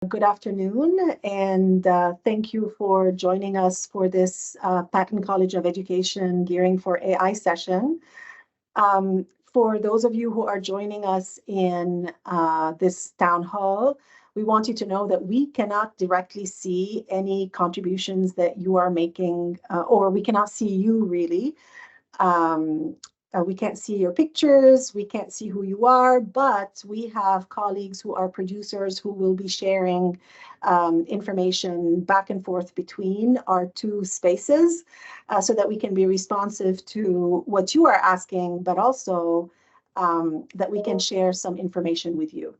Good afternoon, and thank you for joining us for this Patton College of Education Gearing for AI session. For those of you who are joining us in this town hall, we want you to know that we cannot directly see any contributions that you are making, or we cannot see you really. We can't see your pictures, we can't see who you are, but we have colleagues who are producers who will be sharing information back and forth between our two spaces so that we can be responsive to what you are asking, but also that we can share some information with you.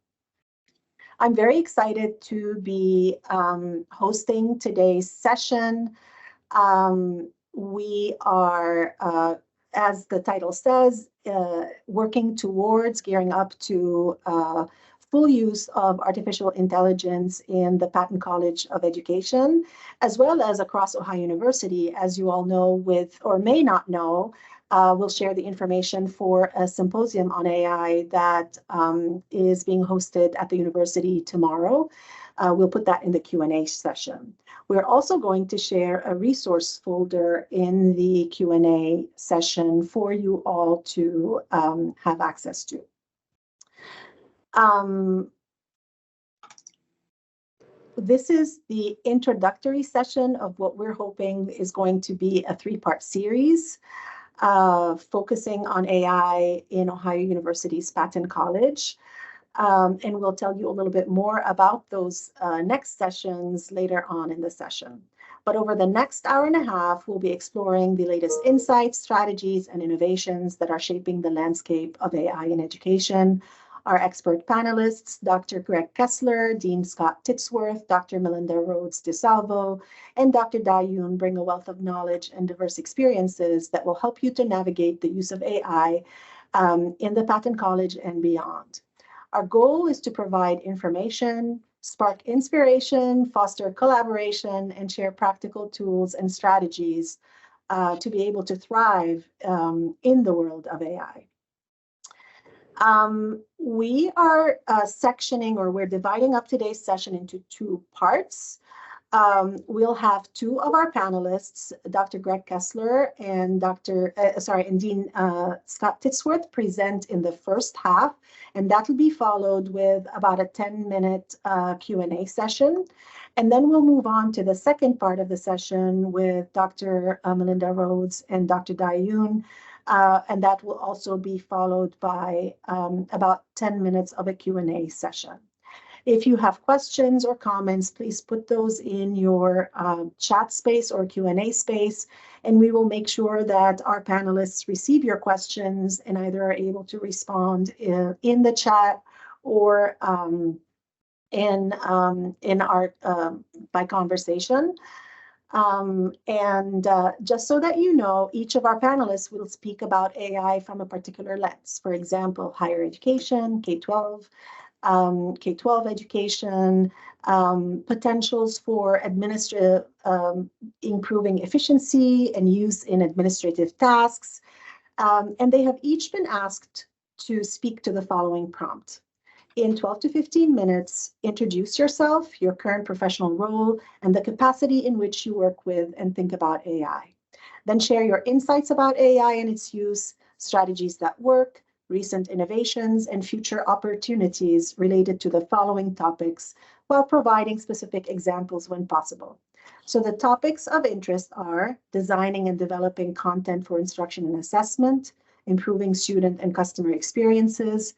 I'm very excited to be hosting today's session. We are as the title says, working towards gearing up to full use of artificial intelligence in the Patton College of Education, as well as across Ohio University. As you all know, with or may not know, we'll share the information for a symposium on AI that is being hosted at the university tomorrow. We'll put that in the Q&A session. We're also going to share a resource folder in the Q&A session for you all to have access to. This is the introductory session of what we're hoping is going to be a three-part series focusing on AI in Ohio University's Patton College. And we'll tell you a little bit more about those next sessions later on in the session. But over the next hour and a half, we'll be exploring the latest insights, strategies, and innovations that are shaping the landscape of AI in education. Our expert panelists, Dr. Greg Kessler, Dean Scott Titsworth, Dr. Melinda Rhodes-DiSalvo, and Dr. Dai Yun bring a wealth of knowledge and diverse experiences that will help you to navigate the use of AI in the Patton College and beyond. Our goal is to provide information, spark inspiration, foster collaboration, and share practical tools and strategies to be able to thrive in the world of AI. We are sectioning, or we're dividing up today's session into two parts. We'll have two of our panelists, Dr. Greg Kessler and Dean Scott Titsworth, present in the first half, and that will be followed with about a 10-minute Q&A session. And then we'll move on to the second part of the session with Dr. Melinda Rhodes and Dr. Dai Yun, and that will also be followed by about 10 minutes of a Q&A session. If you have questions or comments, please put those in your chat space or Q&A space, and we will make sure that our panelists receive your questions and either are able to respond in the chat or in our by conversation. Just so that you know, each of our panelists will speak about AI from a particular lens. For example, higher education, K-12, K-12 education, potentials for administrative improving efficiency and use in administrative tasks. And they have each been asked to speak to the following prompt. In 12 to 15 minutes, introduce yourself, your current professional role, and the capacity in which you work with and think about AI. Then share your insights about AI and its use, strategies that work, recent innovations, and future opportunities related to the following topics, while providing specific examples when possible. So the topics of interest are designing and developing content for instruction and assessment, improving student and customer experiences,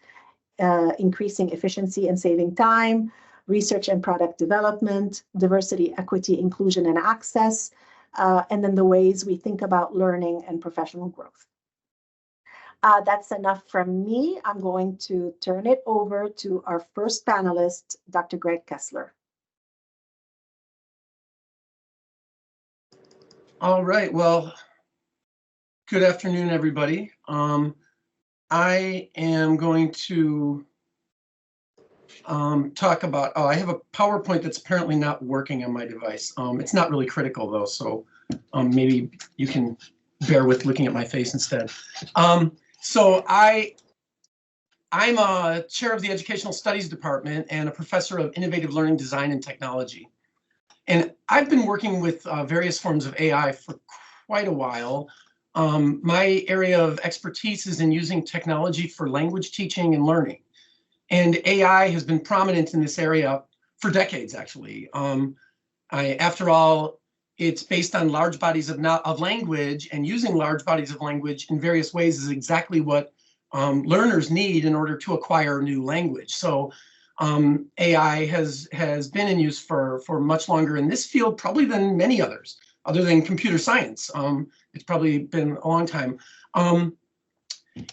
increasing efficiency and saving time, research and product development, diversity, equity, inclusion, and access, and then the ways we think about learning and professional growth. That's enough from me. I'm going to turn it over to our first panelist, Dr. Greg Kessler. All right, well, good afternoon, everybody. I am going to talk about, I have a PowerPoint that's apparently not working on my device. It's not really critical though, so maybe you can bear with looking at my face instead. So I I'm a chair of the Educational Studies Department and a professor of innovative learning design and technology. And I've been working with various forms of AI for quite a while. My area of expertise is in using technology for language teaching and learning. And AI has been prominent in this area for decades, actually. After all, it's based on large bodies of language, and using large bodies of language in various ways is exactly what learners need in order to acquire new language. So AI has been in use for much longer in this field, probably than many others, other than computer science. It's probably been a long time.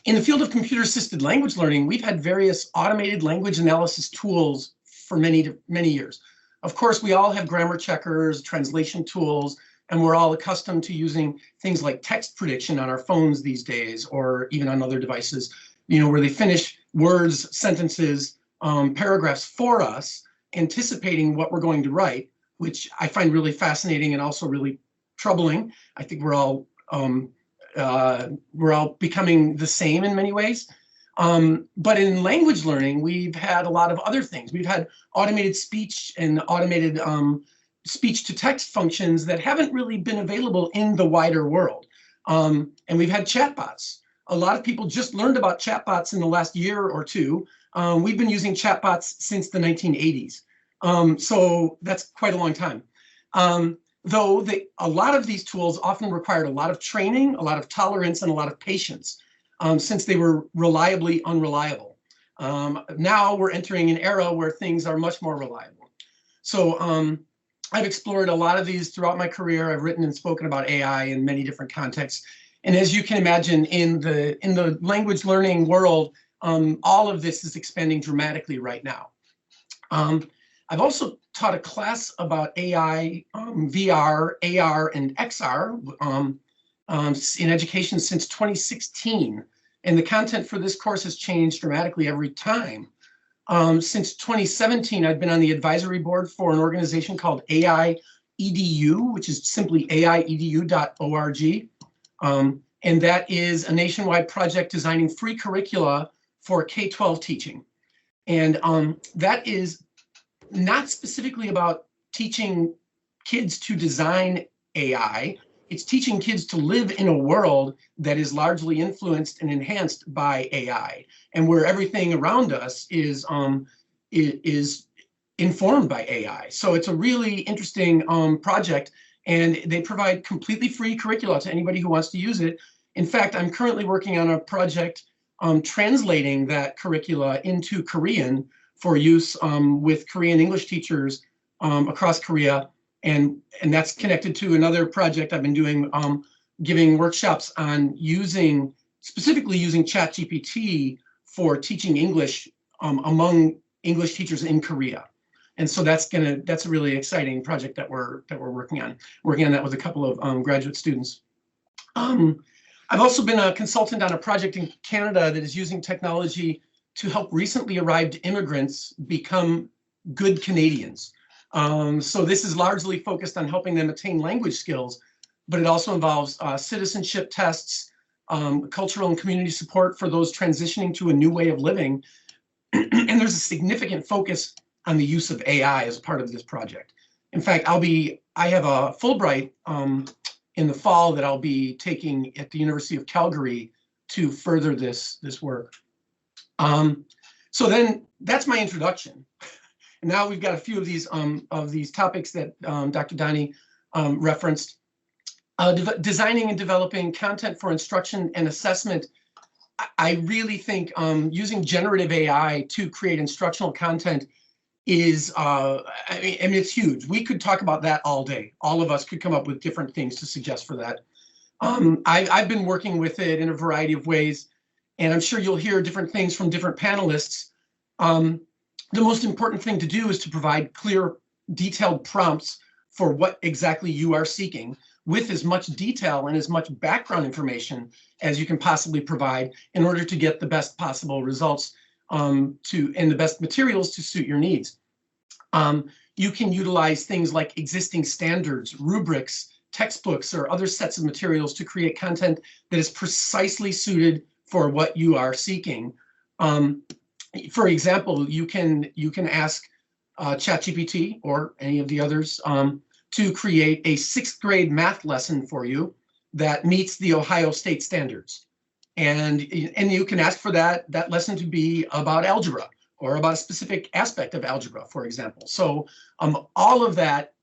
In the field of computer-assisted language learning, we've had various automated language analysis tools for many years. Of course, we all have grammar checkers, translation tools, and we're all accustomed to using things like text prediction on our phones these days, or even on other devices, where they finish words, sentences, paragraphs for us, anticipating what we're going to write, which I find really fascinating and also really troubling. I think we're all becoming the same in many ways. But in language learning, we've had a lot of other things. We've had automated speech and automated speech-to-text functions that haven't really been available in the wider world. And we've had chatbots. A lot of people just learned about chatbots in the last year or two. We've been using chatbots since the 1980s. So that's quite a long time. Though a lot of these tools often required a lot of training, a lot of tolerance, and a lot of patience, since they were reliably unreliable. Now we're entering an era where things are much more reliable. So I've explored a lot of these throughout my career. I've written and spoken about AI in many different contexts. And as you can imagine, in the language learning world, all of this is expanding dramatically right now. I've also taught a class about AI, VR, AR, and XR in education since 2016. And the content for this course has changed dramatically every time. Since 2017, I've been on the advisory board for an organization called AI.edu, which is simply aiedu.org. And that is a nationwide project designing free curricula for K-12 teaching. And that is not specifically about teaching kids to design AI. It's teaching kids to live in a world that is largely influenced and enhanced by AI, and where everything around us is informed by AI. So it's a really interesting project, and they provide completely free curricula to anybody who wants to use it. In fact, I'm currently working on a project translating that curricula into Korean for use with Korean English teachers across Korea. And that's connected to another project I've been doing, giving workshops on specifically using ChatGPT for teaching English among English teachers in Korea. And so that's a really exciting project that we're working on. Working on that with a couple of graduate students. I've also been a consultant on a project in Canada that is using technology to help recently arrived immigrants become good Canadians. So this is largely focused on helping them attain language skills, but it also involves citizenship tests, cultural and community support for those transitioning to a new way of living. And there's a significant focus on the use of AI as part of this project. In fact, I have a Fulbright in the fall that I'll be taking at the University of Calgary to further this work. So then that's my introduction. And now we've got a few of these topics that Dr. Dani referenced. Designing and developing content for instruction and assessment. I really think using generative AI to create instructional content is, I mean, it's huge. We could talk about that all day. All of us could come up with different things to suggest for that. I've been working with it in a variety of ways, and I'm sure you'll hear different things from different panelists. The most important thing to do is to provide clear, detailed prompts for what exactly you are seeking, with as much detail and as much background information as you can possibly provide in order to get the best possible results and the best materials to suit your needs. You can utilize things like existing standards, rubrics, textbooks, or other sets of materials to create content that is precisely suited for what you are seeking. For example, you can ask ChatGPT or any of the others to create a 6th grade math lesson for you that meets the Ohio state standards. And you can ask for that lesson to be about algebra or about a specific aspect of algebra, for example. So all of that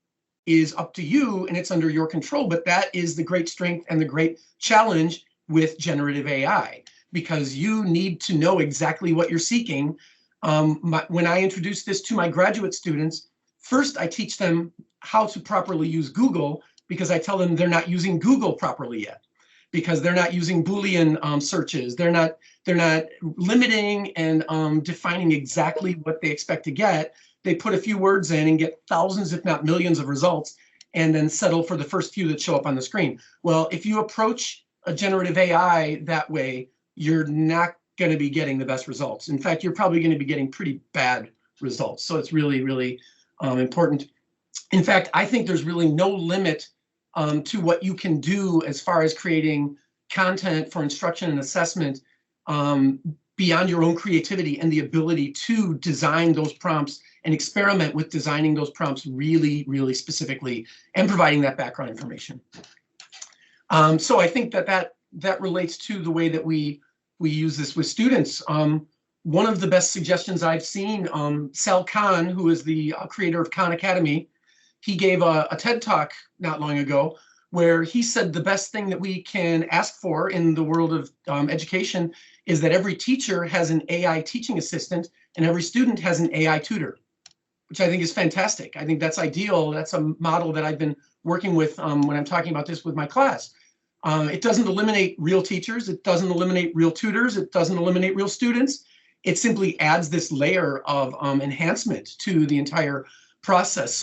is up to you and it's under your control, but that is the great strength and the great challenge with generative AI, because you need to know exactly what you're seeking. When I introduce this to my graduate students, first I teach them how to properly use Google, because I tell them they're not using Google properly yet, because they're not using Boolean searches. They're not limiting and defining exactly what they expect to get. They put a few words in and get thousands, if not millions, of results, and then settle for the first few that show up on the screen. Well, if you approach a generative AI that way, you're not going to be getting the best results. In fact, you're probably going to be getting pretty bad results. So it's really, really important. In fact, I think there's really no limit to what you can do as far as creating content for instruction and assessment beyond your own creativity and the ability to design those prompts and experiment with designing those prompts really, really specifically and providing that background information. So I think that relates to the way that we use this with students. One of the best suggestions I've seen, Sal Khan, who is the creator of Khan Academy, he gave a TED Talk not long ago where he said the best thing that we can ask for in the world of education is that every teacher has an AI teaching assistant and every student has an AI tutor, which I think is fantastic. I think that's ideal. That's a model that I've been working with when I'm talking about this with my class. It doesn't eliminate real teachers. It doesn't eliminate real tutors. It doesn't eliminate real students. It simply adds this layer of enhancement to the entire process.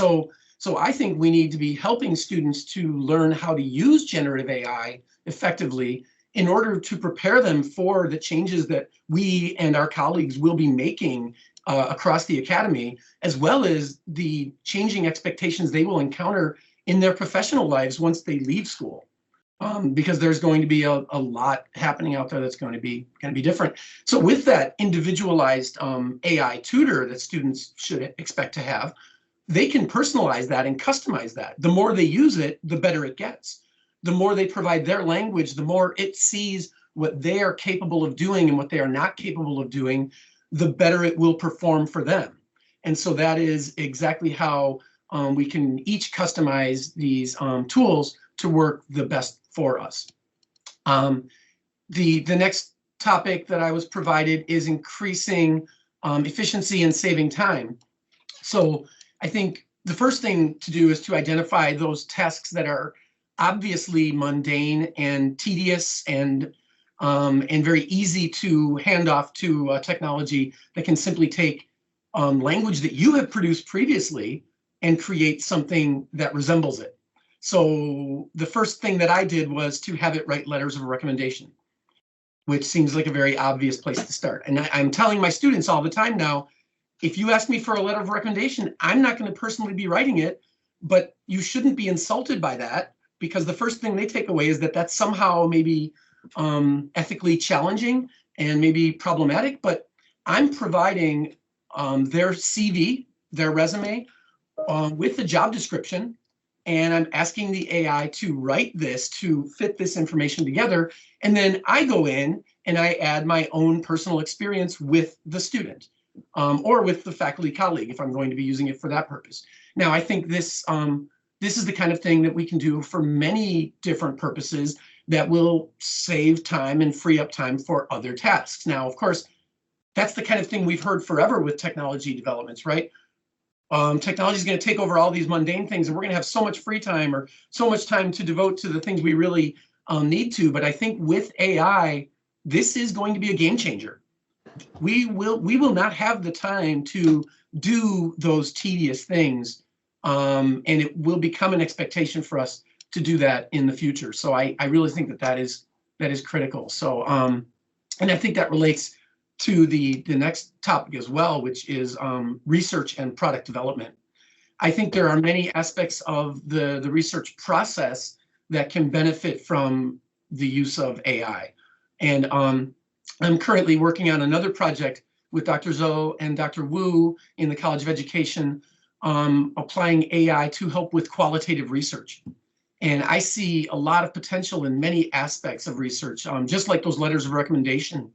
So I think we need to be helping students to learn how to use generative AI effectively in order to prepare them for the changes that we and our colleagues will be making across the academy, as well as the changing expectations they will encounter in their professional lives once they leave school. Because there's going to be a lot happening out there that's going to be different. So with that individualized AI tutor that students should expect to have, they can personalize that and customize that. The more they use it, the better it gets. The more they provide their language, the more it sees what they are capable of doing and what they are not capable of doing, the better it will perform for them. And so that is exactly how we can each customize these tools to work the best for us. The next topic that I was provided is increasing efficiency and saving time. So I think the first thing to do is to identify those tasks that are obviously mundane and tedious and very easy to hand off to technology that can simply take language that you have produced previously and create something that resembles it. So the first thing that I did was to have it write letters of recommendation, which seems like a very obvious place to start. And I'm telling my students all the time now, if you ask me for a letter of recommendation, I'm not going to personally be writing it, but you shouldn't be insulted by that, because the first thing they take away is that that's somehow maybe ethically challenging and maybe problematic. But I'm providing their CV, their resume, with the job description, and I'm asking the AI to write this to fit this information together. And then I go in and I add my own personal experience with the student. Or with the faculty colleague, if I'm going to be using it for that purpose. Now, I think this is the kind of thing that we can do for many different purposes that will save time and free up time for other tasks. Now, of course, that's the kind of thing we've heard forever with technology developments, right? Technology is going to take over all these mundane things, and we're going to have so much free time or so much time to devote to the things we really need to. But I think with AI, this is going to be a game changer. We will not have the time to do those tedious things, and it will become an expectation for us to do that in the future. So I really think that is critical. So and I think that relates to the next topic as well, which is research and product development. I think there are many aspects of the research process that can benefit from the use of AI, and I'm currently working on another project with Dr. Zhou and Dr. Wu in the College of Education, applying AI to help with qualitative research. And I see a lot of potential in many aspects of research, just like those letters of recommendation.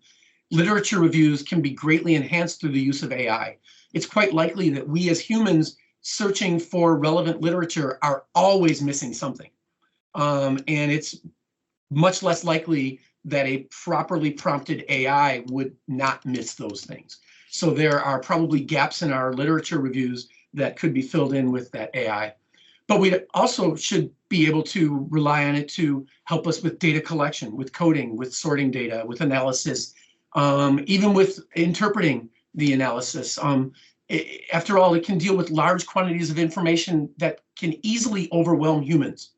Literature reviews can be greatly enhanced through the use of AI. It's quite likely that we as humans searching for relevant literature are always missing something. And it's much less likely that a properly prompted AI would not miss those things. So there are probably gaps in our literature reviews that could be filled in with that AI. But we also should be able to rely on it to help us with data collection, with coding, with sorting data, with analysis, even with interpreting the analysis. After all, it can deal with large quantities of information that can easily overwhelm humans.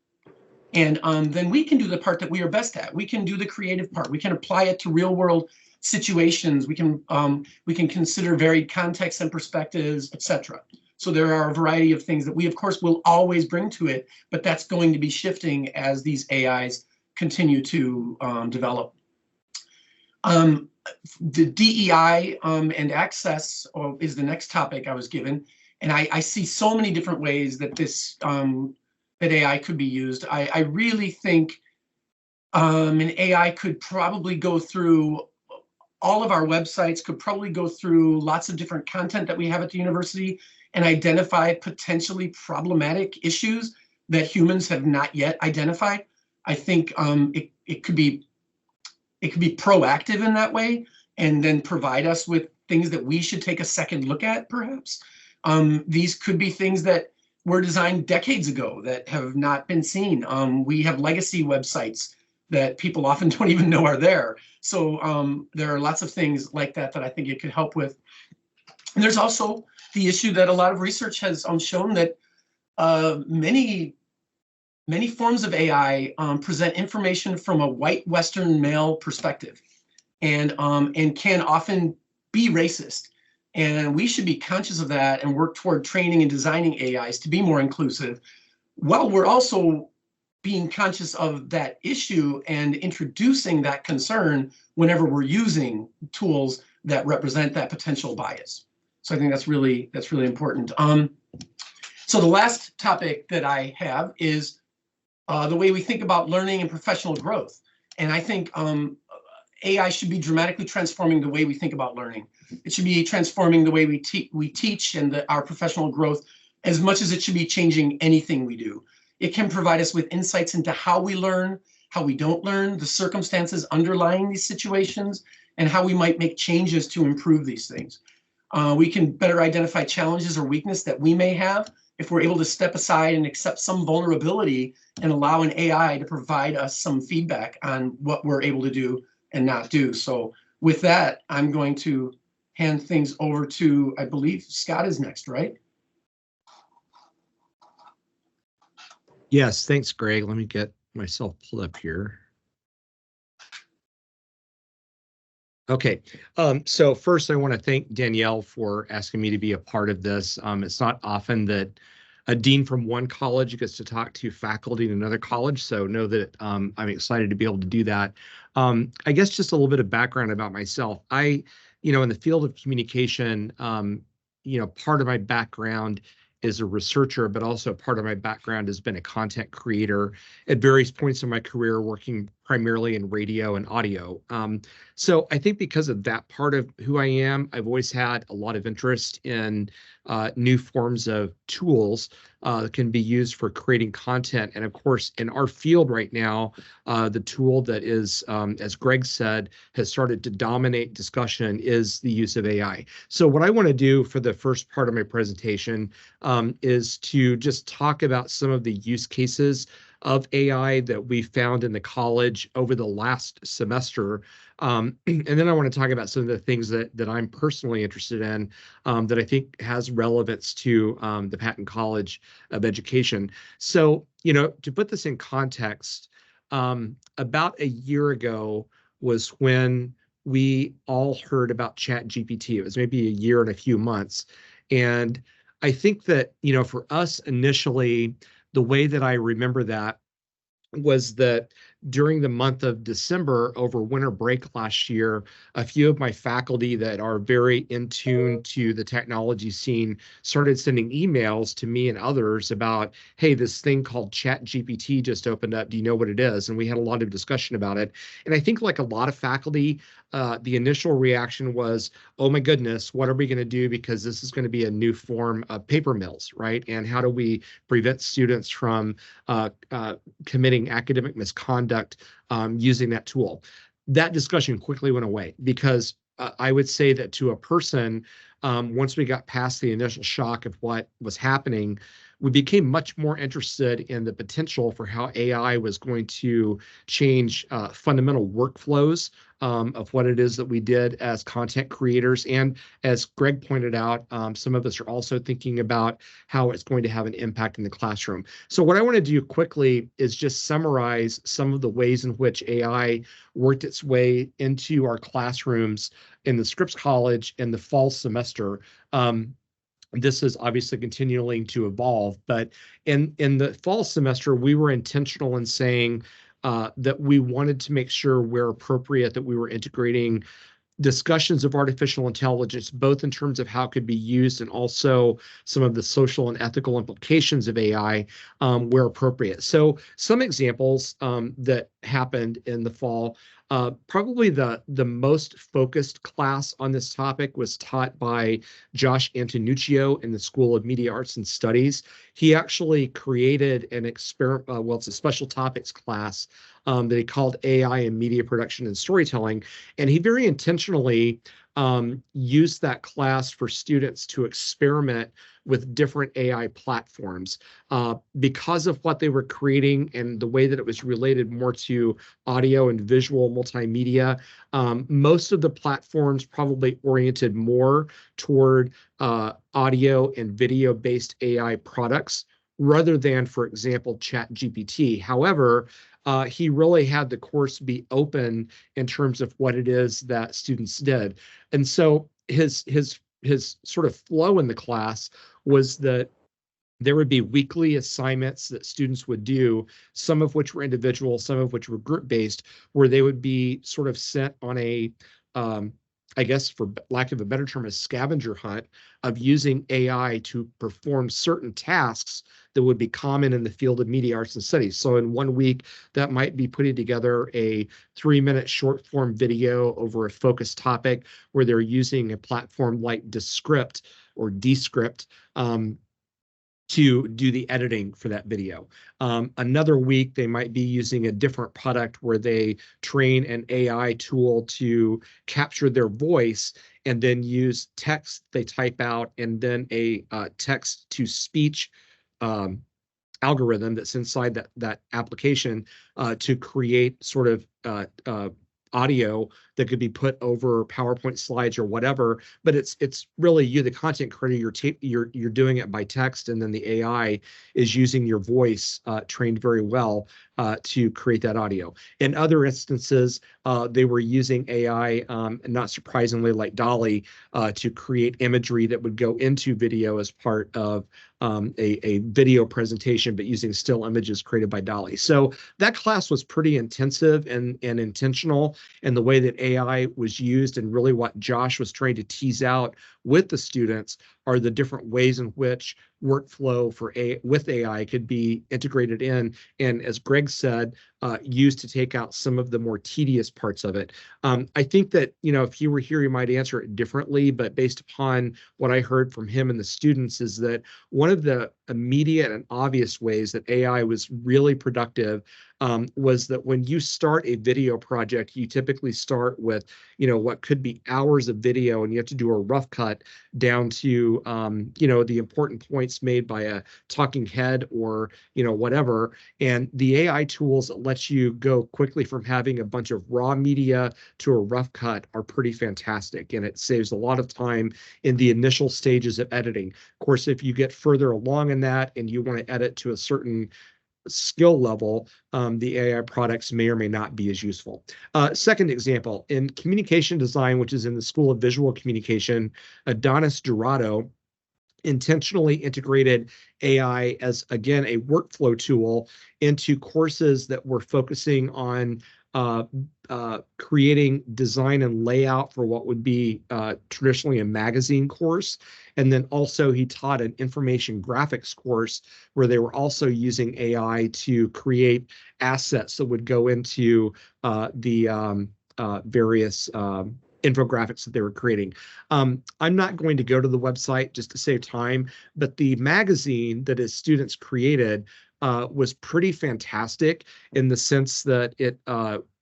And then we can do the part that we are best at. We can do the creative part. We can apply it to real world situations. We can consider varied contexts and perspectives, etc. So there are a variety of things that we, of course, will always bring to it, but that's going to be shifting as these AIs continue to develop. The DEI and access is the next topic I was given, and I see so many different ways that this that AI could be used. I really think an AI could probably go through all of our websites, could probably go through lots of different content that we have at the university and identify potentially problematic issues that humans have not yet identified. I think it could be proactive in that way and then provide us with things that we should take a second look at, perhaps. These could be things that were designed decades ago that have not been seen. We have legacy websites that people often don't even know are there. So there are lots of things like that that I think it could help with. And there's also the issue that a lot of research has shown that many forms of AI present information from a white Western male perspective, and can often be racist. And we should be conscious of that and work toward training and designing AIs to be more inclusive, while we're also being conscious of that issue and introducing that concern whenever we're using tools that represent that potential bias. So I think that's really important. So the last topic that I have is the way we think about learning and professional growth. And I think AI should be dramatically transforming the way we think about learning. It should be transforming the way we teach and our professional growth as much as it should be changing anything we do. It can provide us with insights into how we learn, how we don't learn, the circumstances underlying these situations, and how we might make changes to improve these things. We can better identify challenges or weakness that we may have if we're able to step aside and accept some vulnerability and allow an AI to provide us some feedback on what we're able to do and not do. So with that, I'm going to hand things over to, I believe Scott is next, right? Yes, thanks, Greg. Let me get myself pulled up here. Okay, so first I want to thank Danielle for asking me to be a part of this. It's not often that a dean from one college gets to talk to faculty in another college, so know that I'm excited to be able to do that. I guess just a little bit of background about myself. In the field of communication, part of my background is a researcher, but also part of my background has been a content creator at various points in my career, working primarily in radio and audio. So I think because of that part of who I am, I've always had a lot of interest in new forms of tools that can be used for creating content. And of course, in our field right now, the tool that is, as Greg said, has started to dominate discussion is the use of AI. So what I want to do for the first part of my presentation is to just talk about some of the use cases of AI that we found in the college over the last semester. And then I want to talk about some of the things that I'm personally interested in that I think has relevance to the Patton College of Education. So, to put this in context, about a year ago was when we all heard about ChatGPT. It was maybe a year and a few months. And I think that, for us initially, the way that I remember that was that during the month of December over winter break last year, a few of my faculty that are very in tune to the technology scene started sending emails to me and others about, hey, this thing called ChatGPT just opened up. Do you know what it is? And we had a lot of discussion about it. And I think like a lot of faculty, the initial reaction was, oh my goodness, what are we going to do? Because this is going to be a new form of paper mills, right? And how do we prevent students from committing academic misconduct using that tool? That discussion quickly went away because I would say that to a person, once we got past the initial shock of what was happening, we became much more interested in the potential for how AI was going to change fundamental workflows of what it is that we did as content creators. And as Greg pointed out, some of us are also thinking about how it's going to have an impact in the classroom. So what I want to do quickly is just summarize some of the ways in which AI worked its way into our classrooms in the Scripps College in the fall semester. This is obviously continuing to evolve, but in the fall semester, we were intentional in saying that we wanted to make sure where appropriate that we were integrating discussions of artificial intelligence, both in terms of how it could be used and also some of the social and ethical implications of AI where appropriate. So some examples that happened in the fall. Probably the most focused class on this topic was taught by Josh Antonuccio in the School of Media Arts and Studies. He actually created an experiment, well, it's a special topics class that he called AI in Media Production and Storytelling. And he very intentionally used that class for students to experiment with different AI platforms because of what they were creating and the way that it was related more to audio and visual multimedia. Most of the platforms probably oriented more toward audio and video-based AI products rather than, for example, ChatGPT. However, he really had the course be open in terms of what it is that students did. And so his sort of flow in the class was that there would be weekly assignments that students would do, some of which were individual, some of which were group-based, where they would be sort of sent on a, I guess for lack of a better term, a scavenger hunt of using AI to perform certain tasks that would be common in the field of media arts and studies. So in 1 week, that might be putting together a 3-minute short form video over a focused topic where they're using a platform like Descript or Descript to do the editing for that video. Another week, they might be using a different product where they train an AI tool to capture their voice and then use text they type out and then a text-to-speech algorithm that's inside that application to create sort of audio that could be put over PowerPoint slides or whatever, but it's really you, the content creator, you're doing it by text, and then the AI is using your voice trained very well to create that audio. In other instances, they were using AI, not surprisingly, like DALL-E, to create imagery that would go into video as part of a video presentation, but using still images created by DALL-E. So that class was pretty intensive and intentional in the way that AI was used, and really what Josh was trying to tease out with the students are the different ways in which workflow with AI could be integrated in, and as Greg said, used to take out some of the more tedious parts of it. I think that, if you were here, you might answer it differently, but based upon what I heard from him and the students is that one of the immediate and obvious ways that AI was really productive was that when you start a video project, you typically start with, what could be hours of video, and you have to do a rough cut down to, the important points made by a talking head or, whatever. And the AI tools that let you go quickly from having a bunch of raw media to a rough cut are pretty fantastic. And it saves a lot of time in the initial stages of editing. Of course, if you get further along in that and you want to edit to a certain skill level, the AI products may or may not be as useful. Second example, in communication design, which is in the School of Visual Communication, Adonis Dorado intentionally integrated AI as, again, a workflow tool into courses that were focusing on creating design and layout for what would be traditionally a magazine course. And then also he taught an information graphics course where they were also using AI to create assets that would go into the various infographics that they were creating. I'm not going to go to the website just to save time, but the magazine that his students created was pretty fantastic in the sense that it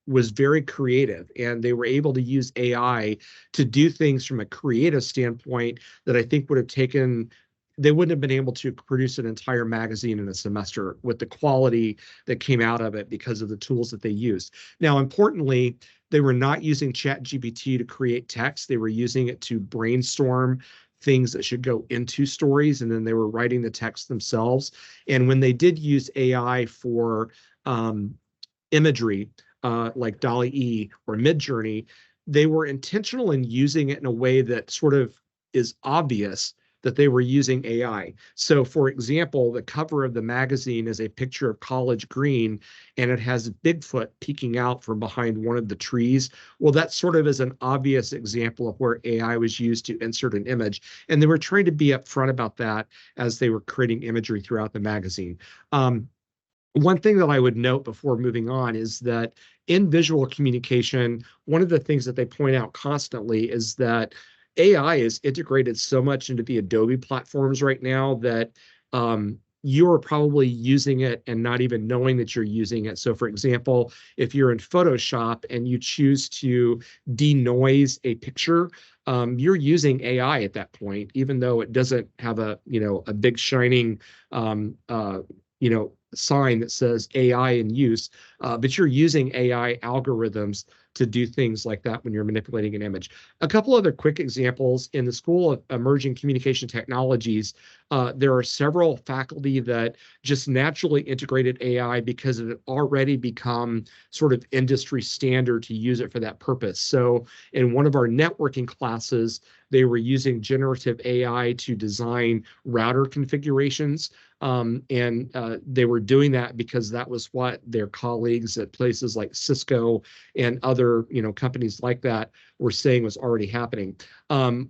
was very creative, and they were able to use AI to do things from a creative standpoint that I think would have taken, they wouldn't have been able to produce an entire magazine in a semester with the quality that came out of it because of the tools that they used. Now, importantly, they were not using ChatGPT to create text. They were using it to brainstorm things that should go into stories, and then they were writing the text themselves. And when they did use AI for imagery, like DALL-E or Midjourney, they were intentional in using it in a way that sort of is obvious that they were using AI. So for example, the cover of the magazine is a picture of College Green, and it has Bigfoot peeking out from behind one of the trees. Well, that sort of is an obvious example of where AI was used to insert an image. And they were trying to be upfront about that as they were creating imagery throughout the magazine. One thing that I would note before moving on is that in visual communication, one of the things that they point out constantly is that AI is integrated so much into the Adobe platforms right now that you're probably using it and not even knowing that you're using it. So for example, if you're in Photoshop and you choose to denoise a picture, you're using AI at that point, even though it doesn't have a big shining sign that says AI in use, but you're using AI algorithms to do things like that when you're manipulating an image. A couple other quick examples. In the School of Emerging Communication Technologies, there are several faculty that just naturally integrated AI because it had already become sort of industry standard to use it for that purpose. So in one of our networking classes, they were using generative AI to design router configurations. And they were doing that because that was what their colleagues at places like Cisco and other companies like that were saying was already happening.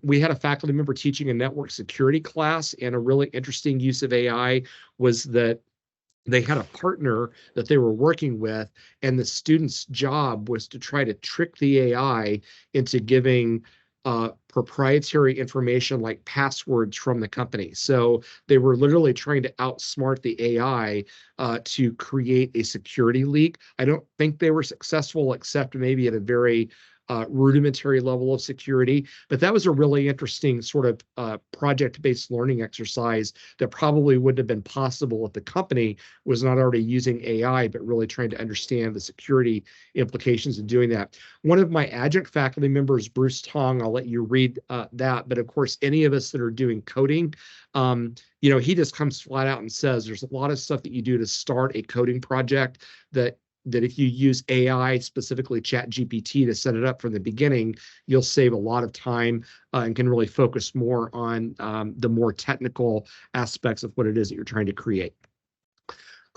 We had a faculty member teaching a network security class, and a really interesting use of AI was that they had a partner that they were working with, and the student's job was to try to trick the AI into giving proprietary information like passwords from the company. So they were literally trying to outsmart the AI to create a security leak. I don't think they were successful, except maybe at a very rudimentary level of security. But that was a really interesting sort of project-based learning exercise that probably wouldn't have been possible if the company was not already using AI, but really trying to understand the security implications of doing that. One of my adjunct faculty members, Bruce Tong, I'll let you read that. But of course, any of us that are doing coding, he just comes flat out and says there's a lot of stuff that you do to start a coding project that if you use AI, specifically ChatGPT, to set it up from the beginning, you'll save a lot of time and can really focus more on the more technical aspects of what it is that you're trying to create.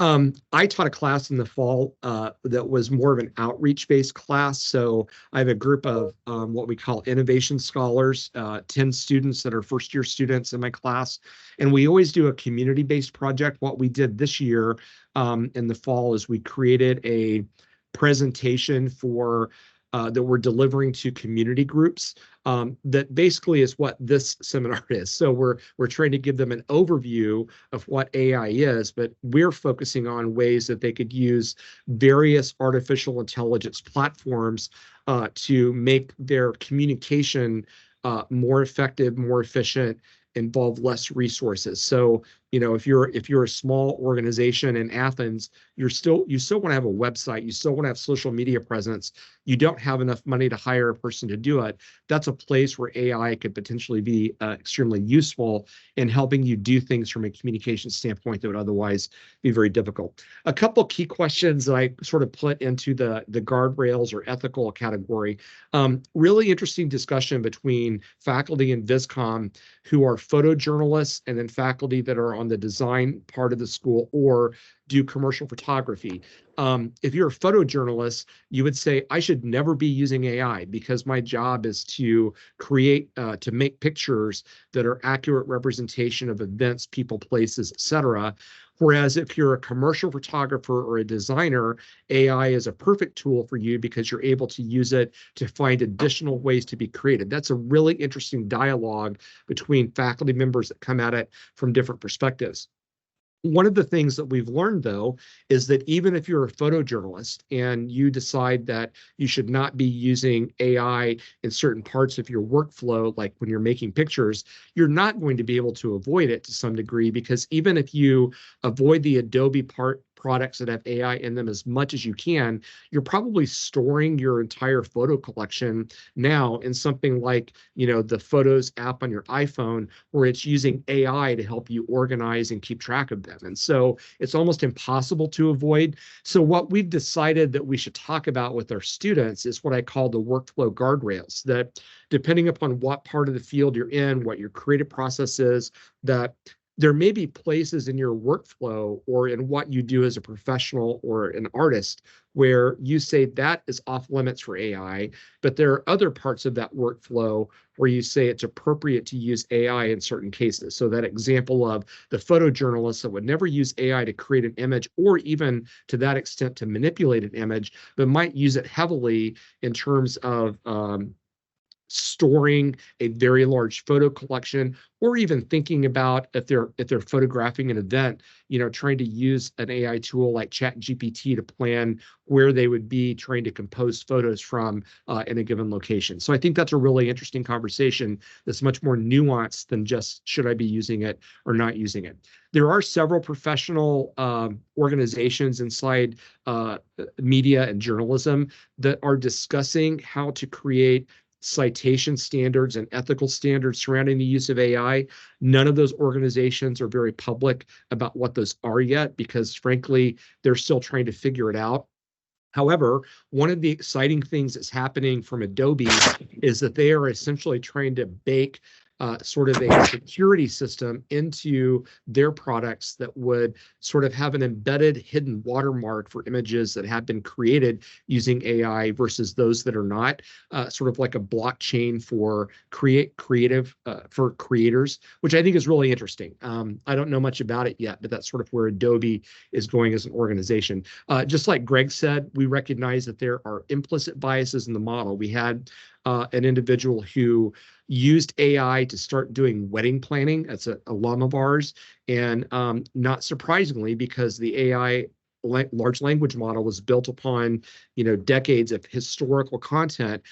I taught a class in the fall that was more of an outreach-based class. So I have a group of what we call innovation scholars, 10 students that are first-year students in my class. And we always do a community-based project. What we did this year in the fall is we created a presentation for that we're delivering to community groups. That basically is what this seminar is. So we're trying to give them an overview of what AI is, but we're focusing on ways that they could use various artificial intelligence platforms to make their communication more effective, more efficient, involve less resources. So you know, if you're a small organization in Athens, you still want to have a website, you still want to have social media presence, you don't have enough money to hire a person to do it. That's a place where AI could potentially be extremely useful in helping you do things from a communication standpoint that would otherwise be very difficult. A couple key questions that I sort of put into the guardrails or ethical category. Really interesting discussion between faculty in Viscom who are photojournalists and then faculty that are on the design part of the school or do commercial photography. If you're a photojournalist, you would say, I should never be using AI because my job is to create, to make pictures that are accurate representation of events, people, places, etc. Whereas if you're a commercial photographer or a designer, AI is a perfect tool for you because you're able to use it to find additional ways to be creative. That's a really interesting dialogue between faculty members that come at it from different perspectives. One of the things that we've learned, though, is that even if you're a photojournalist and you decide that you should not be using AI in certain parts of your workflow, like when you're making pictures, you're not going to be able to avoid it to some degree, because even if you avoid the Adobe products that have AI in them as much as you can, you're probably storing your entire photo collection now in something like, you know, the Photos app on your iPhone, where it's using AI to help you organize and keep track of them. And so it's almost impossible to avoid. So what we've decided that we should talk about with our students is what I call the workflow guardrails, that depending upon what part of the field you're in, what your creative process is, that there may be places in your workflow or in what you do as a professional or an artist where you say that is off limits for AI, but there are other parts of that workflow where you say it's appropriate to use AI in certain cases. So that example of the photojournalist that would never use AI to create an image or even to that extent to manipulate an image, but might use it heavily in terms of storing a very large photo collection, or even thinking about if they're photographing an event, you know, trying to use an AI tool like ChatGPT to plan where they would be trying to compose photos from in a given location. So I think that's a really interesting conversation that's much more nuanced than just should I be using it or not using it. There are several professional organizations inside media and journalism that are discussing how to create citation standards and ethical standards surrounding the use of AI. None of those organizations are very public about what those are yet, because frankly, they're still trying to figure it out. However, one of the exciting things that's happening from Adobe is that they are essentially trying to bake sort of a security system into their products that would sort of have an embedded hidden watermark for images that have been created using AI versus those that are not, sort of like a blockchain for for creators, which I think is really interesting. I don't know much about it yet, but that's sort of where Adobe is going as an organization. Just like Greg said, we recognize that there are implicit biases in the model. We had an individual who used AI to start doing wedding planning. That's an alum of ours. And not surprisingly, because the AI large language model was built upon, you know, decades of historical content,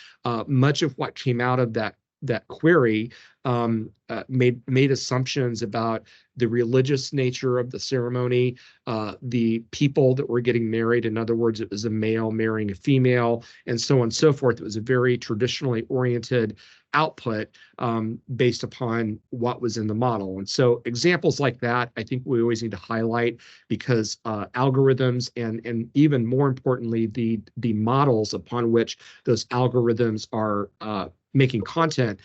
much of what came out of that query made assumptions about the religious nature of the ceremony, the people that were getting married. In other words, it was a male marrying a female, and so on and so forth. It was a very traditionally oriented output based upon what was in the model. And so examples like that, I think we always need to highlight, because algorithms and even more importantly, the models upon which those algorithms are making content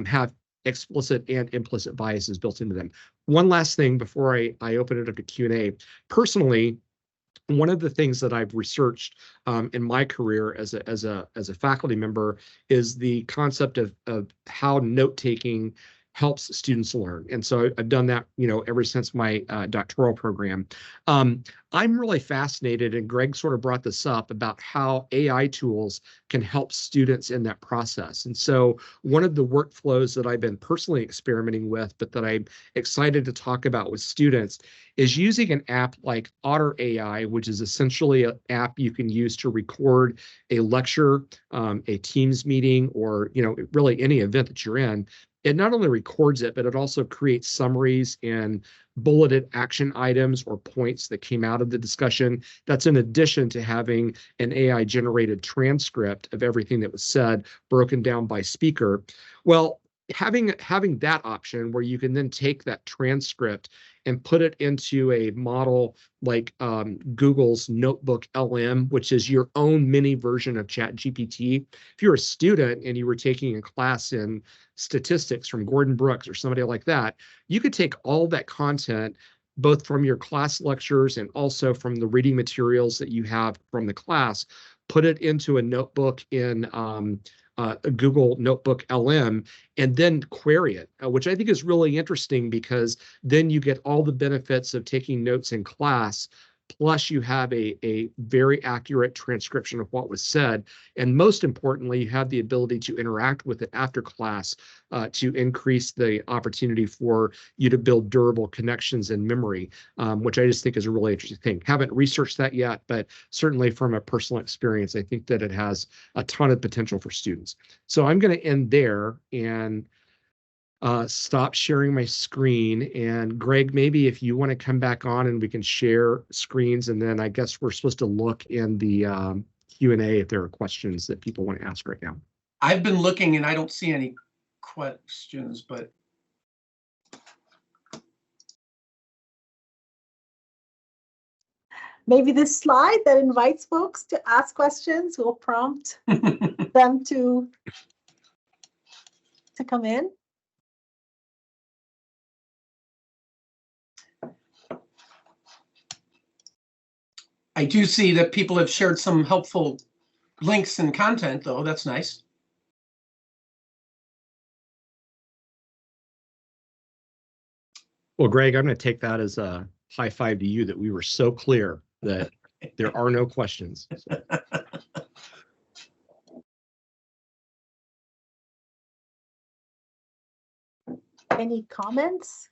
have explicit and implicit biases built into them. One last thing before I open it up to Q&A. Personally, one of the things that I've researched in my career as a faculty member is the concept of how note-taking helps students learn. And so I've done that, you know, ever since my doctoral program. I'm really fascinated, and Greg sort of brought this up, about how AI tools can help students in that process. And so one of the workflows that I've been personally experimenting with, but that I'm excited to talk about with students, is using an app like Otter AI, which is essentially an app you can use to record a lecture, a Teams meeting, or, you know, really any event that you're in. it not only records it, but it also creates summaries and bulleted action items or points that came out of the discussion. That's in addition to having an AI generated transcript of everything that was said, broken down by speaker. Well, having that option where you can then take that transcript and put it into a model like Google's Notebook LM, which is your own mini version of ChatGPT. If you're a student and you were taking a class in statistics from Gordon Brooks or somebody like that, you could take all that content, both from your class lectures and also from the reading materials that you have from the class, put it into a notebook in a Google Notebook LM, and then query it, which I think is really interesting because then you get all the benefits of taking notes in class, plus you have a very accurate transcription of what was said. And most importantly, you have the ability to interact with it after class to increase the opportunity for you to build durable connections and memory, which I just think is a really interesting thing. Haven't researched that yet, but certainly from a personal experience, I think that it has a ton of potential for students. So I'm going to end there and stop sharing my screen. And Greg, maybe if you want to come back on and we can share screens, and then I guess we're supposed to look in the Q&A if there are questions that people want to ask right now. I've been looking and I don't see any questions, but maybe this slide that invites folks to ask questions will prompt them to come in. I do see that people have shared some helpful links and content, though. That's nice. Well, Greg, I'm going to take that as a high five to you that we were so clear that there are no questions. So. Any comments?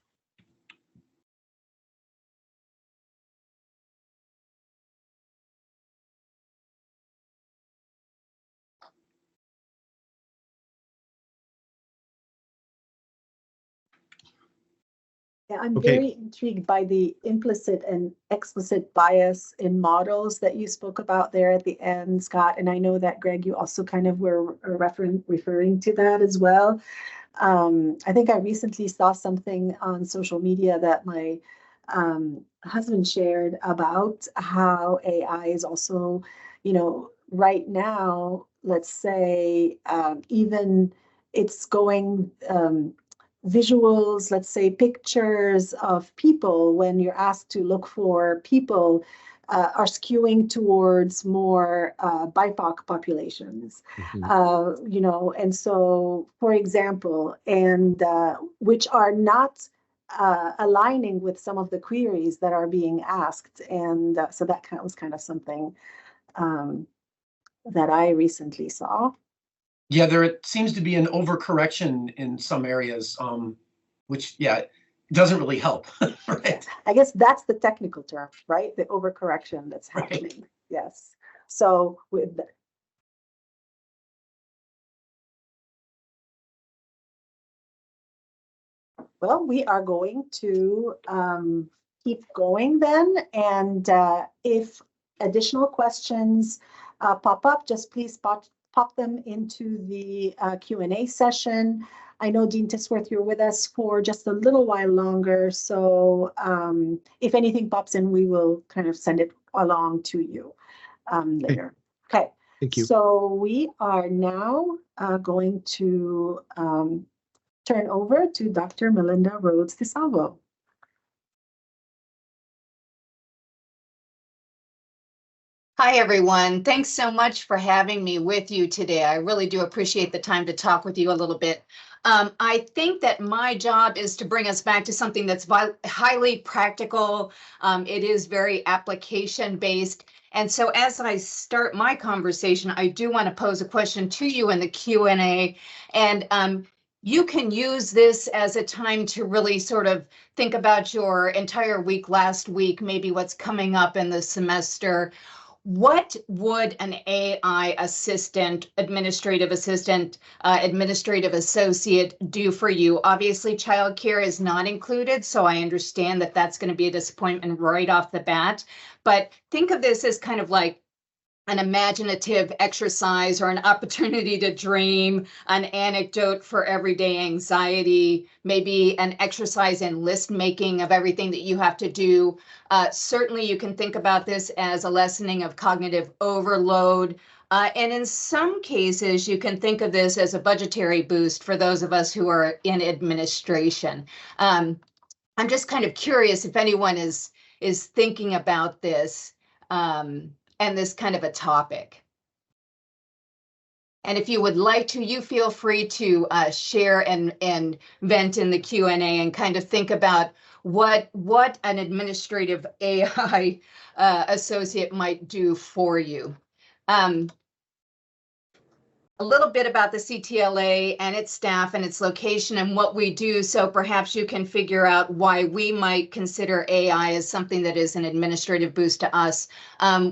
Yeah, I'm very intrigued by the implicit and explicit bias in models that you spoke about there at the end, Scott. And I know that, Greg, you also kind of were referring to that as well. I think I recently saw something on social media that my husband shared about how AI is also, right now, let's say, even it's going visuals, let's say pictures of people, when you're asked to look for people, are skewing towards more BIPOC populations, and so, for example, and which are not aligning with some of the queries that are being asked. And so that was kind of something that I recently saw. Yeah, there seems to be an overcorrection in some areas, which, yeah, doesn't really help, right? I guess that's the technical term, right? The overcorrection that's happening. Right. Yes. So with the, well, we are going to keep going then. And if additional questions pop up, just please pop them into the Q&A session. I know, Dean Titsworth, you're with us for just a little while longer. So if anything pops in, we will kind of send it along to you later. Okay. Thank you. So we are now going to turn over to Dr. Melinda Rhodes-DiSalvo. Hi, everyone. Thanks so much for having me with you today. I really do appreciate the time to talk with you a little bit. I think that my job is to bring us back to something that's highly practical. It is very application-based. And so as I start my conversation, I do want to pose a question to you in the Q&A. And you can use this as a time to really sort of think about your entire week last week, maybe what's coming up in the semester. what would an AI assistant, administrative assistant, administrative associate do for you? Obviously, childcare is not included, so I understand that that's going to be a disappointment right off the bat. But think of this as kind of like an imaginative exercise or an opportunity to dream, an anecdote for everyday anxiety, maybe an exercise in list making of everything that you have to do. Certainly you can think about this as a lessening of cognitive overload. And in some cases, you can think of this as a budgetary boost for those of us who are in administration. I'm just kind of curious if anyone is thinking about this. And this kind of a topic. And if you would like to, you feel free to share and vent in the Q&A and kind of think about what an administrative AI associate might do for you. A little bit about the CTLA and its staff and its location and what we do, so perhaps you can figure out why we might consider AI as something that is an administrative boost to us.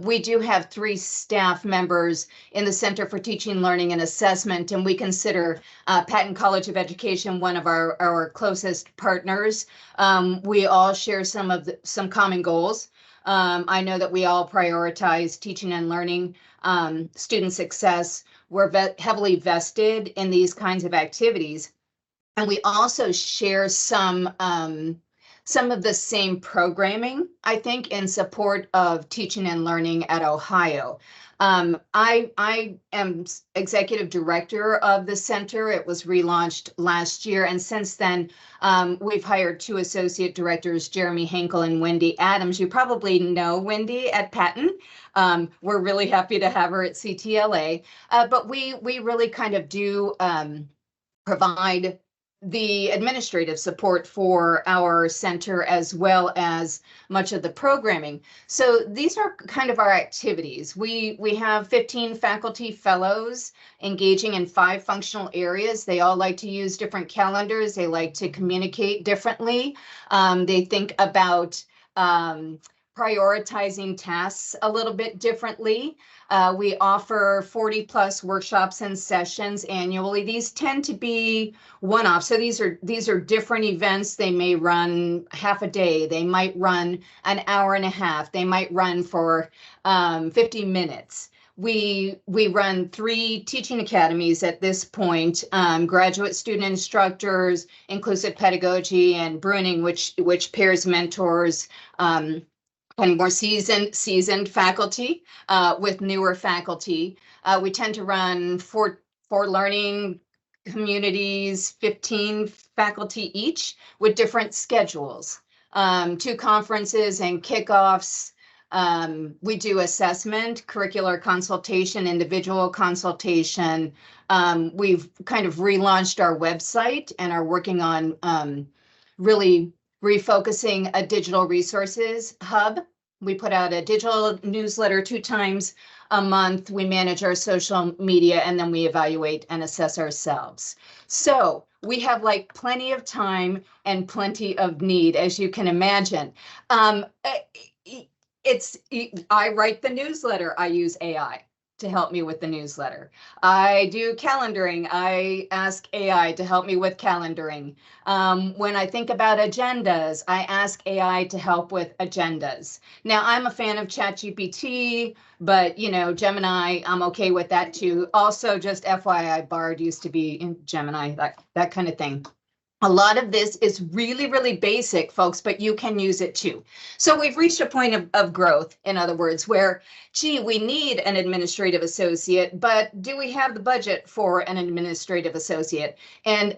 We do have 3 staff members in the Center for Teaching, Learning, and Assessment, and we consider Patton College of Education one of our closest partners. We all share some common goals. I know that we all prioritize teaching and learning, student success. We're heavily vested in these kinds of activities. And we also share some of the same programming, I think, in support of teaching and learning at Ohio. I am executive director of the center. It was relaunched last year. And since then, we've hired 2 associate directors, Jeremy Henkel and Wendy Adams. You probably know Wendy at Patton. We're really happy to have her at CTLA. But we really kind of do provide the administrative support for our center as well as much of the programming. So these are kind of our activities. We have 15 faculty fellows engaging in 5 functional areas. They all like to use different calendars. They like to communicate differently. They think about prioritizing tasks a little bit differently. We offer 40+ workshops and sessions annually. These tend to be one-off. So these are different events. They may run half a day. They might run an hour and a half. They might run for 50 minutes. We run 3 teaching academies at this point, graduate student instructors, inclusive pedagogy, and Bruning, which pairs mentors and more seasoned faculty with newer faculty. We tend to run 4 learning communities, 15 faculty each with different schedules. 2 conferences and kickoffs. We do assessment, curricular consultation, individual consultation. We've kind of relaunched our website and are working on really refocusing a digital resources hub. We put out a digital newsletter 2 times a month. We manage our social media, and then we evaluate and assess ourselves. So we have like plenty of time and plenty of need, as you can imagine. I write the newsletter. I use AI to help me with the newsletter. I do calendaring. I ask AI to help me with calendaring. When I think about agendas, I ask AI to help with agendas. Now, I'm a fan of ChatGPT, but Gemini, I'm okay with that too. Also, just FYI, Bard used to be in Gemini, that kind of thing. A lot of this is really, really basic, folks, but you can use it too. So we've reached a point of growth, in other words, where, gee, we need an administrative associate, but do we have the budget for an administrative associate? And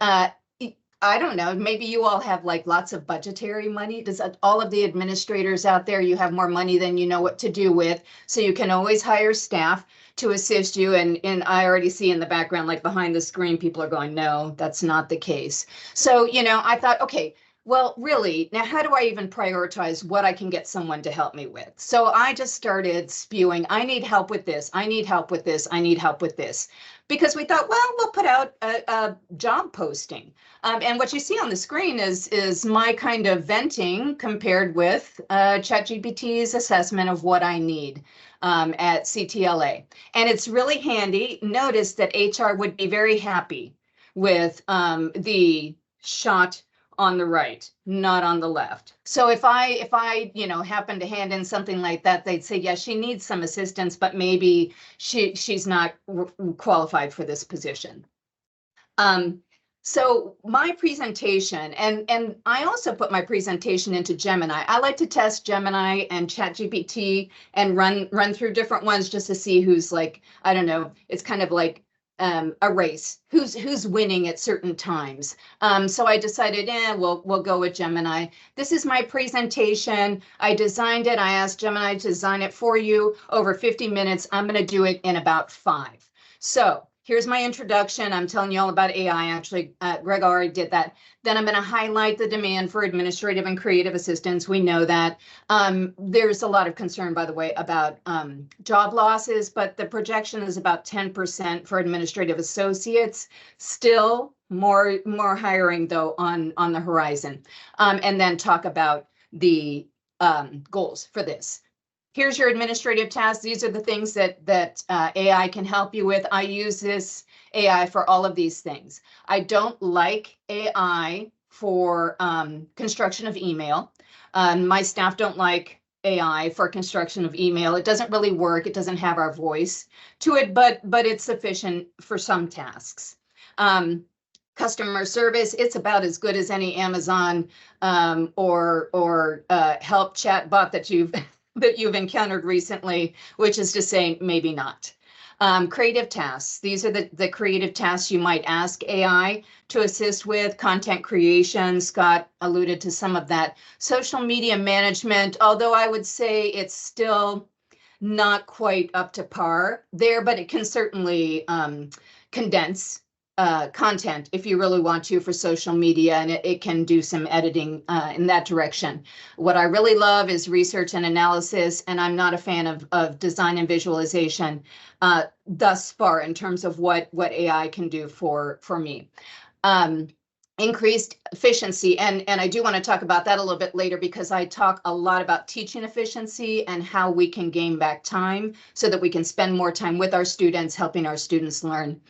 I don't know, maybe you all have like lots of budgetary money. Does all of the administrators out there, you have more money than you know what to do with, so you can always hire staff to assist you. And I already see in the background, like behind the screen, people are going, no, that's not the case. So, I thought, okay, well, really, now how do I even prioritize what I can get someone to help me with? So I just started spewing, I need help with this, I need help with this, I need help with this. Because we thought, well, we'll put out a job posting. And what you see on the screen is my kind of venting compared with ChatGPT's assessment of what I need at CTLA. And it's really handy. Notice that HR would be very happy with the shot on the right, not on the left. So if I happen to hand in something like that, they'd say, yes, she needs some assistance, but maybe she's not qualified for this position. So my presentation, and I also put my presentation into Gemini. I like to test Gemini and ChatGPT and run through different ones just to see who's like, I don't know, it's kind of like a race, who's winning at certain times. So I decided, we'll go with Gemini. This is my presentation. I designed it. I asked Gemini to design it for you over 50 minutes. I'm going to do it in about 5. So here's my introduction. I'm telling you all about AI. Actually, Greg already did that. Then I'm going to highlight the demand for administrative and creative assistance. We know that there's a lot of concern, by the way, about job losses, but the projection is about 10% for administrative associates. Still more hiring, though, on the horizon. And then talk about the goals for this. Here's your administrative tasks. These are the things that AI can help you with. I use this AI for all of these things. I don't like AI for construction of email. My staff don't like AI for construction of email. It doesn't really work. It doesn't have our voice to it, but it's sufficient for some tasks. Customer service, it's about as good as any Amazon or help chat bot that you've encountered recently, which is to say, maybe not. Creative tasks. These are the creative tasks you might ask AI to assist with. Content creation, Scott alluded to some of that. Social media management, although I would say it's still not quite up to par there, but it can certainly condense content if you really want to for social media, and it can do some editing in that direction. What I really love is research and analysis, and I'm not a fan of design and visualization thus far in terms of what AI can do for me. Increased efficiency, and I do want to talk about that a little bit later because I talk a lot about teaching efficiency and how we can gain back time so that we can spend more time with our students, helping our students learn.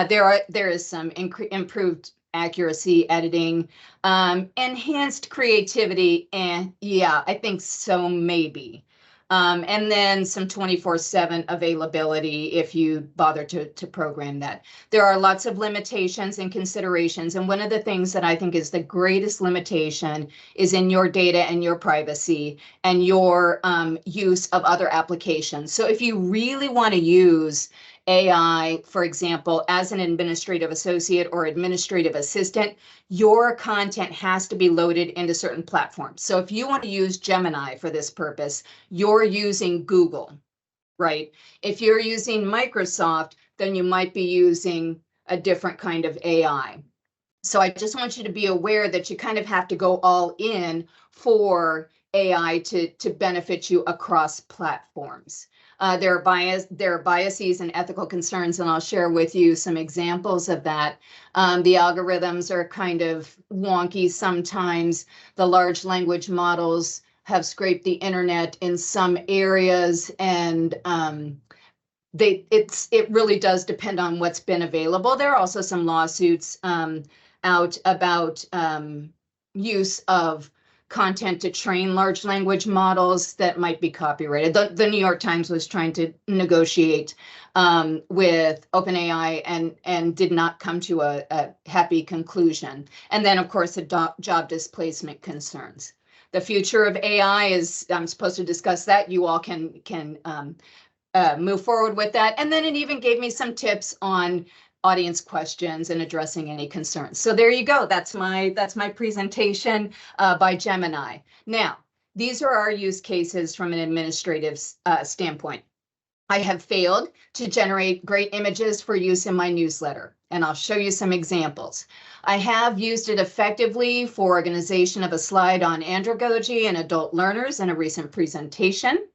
There is some improved accuracy, editing, enhanced creativity, and yeah, I think so, maybe. And then some 24/7 availability if you bother to program that. There are lots of limitations and considerations. And one of the things that I think is the greatest limitation is in your data and your privacy and your use of other applications. So if you really want to use AI, for example, as an administrative associate or administrative assistant, your content has to be loaded into certain platforms. So if you want to use Gemini for this purpose, you're using Google, right? If you're using Microsoft, then you might be using a different kind of AI. So I just want you to be aware that you kind of have to go all in for AI to benefit you across platforms. There are biases and ethical concerns, and I'll share with you some examples of that. The algorithms are kind of wonky sometimes. The large language models have scraped the internet in some areas, and it really does depend on what's been available. There are also some lawsuits out about use of content to train large language models that might be copyrighted. The New York Times was trying to negotiate with OpenAI and did not come to a happy conclusion. And then, of course, the job displacement concerns. The future of AI is, I'm supposed to discuss that. You all can move forward with that. And then it even gave me some tips on audience questions and addressing any concerns. So there you go. That's my presentation by Gemini. Now, these are our use cases from an administrative standpoint. I have failed to generate great images for use in my newsletter. And I'll show you some examples. I have used it effectively for organization of a slide on andragogy and adult learners in a recent presentation.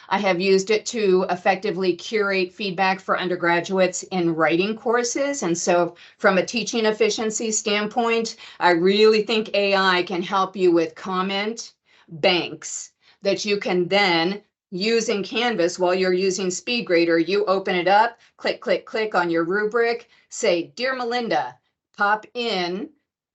I have used it to effectively curate feedback for undergraduates in writing courses. And so from a teaching efficiency standpoint, I really think AI can help you with comment banks that you can then use in Canvas while you're using SpeedGrader. You open it up, click, click, click on your rubric, say, Dear Melinda, pop in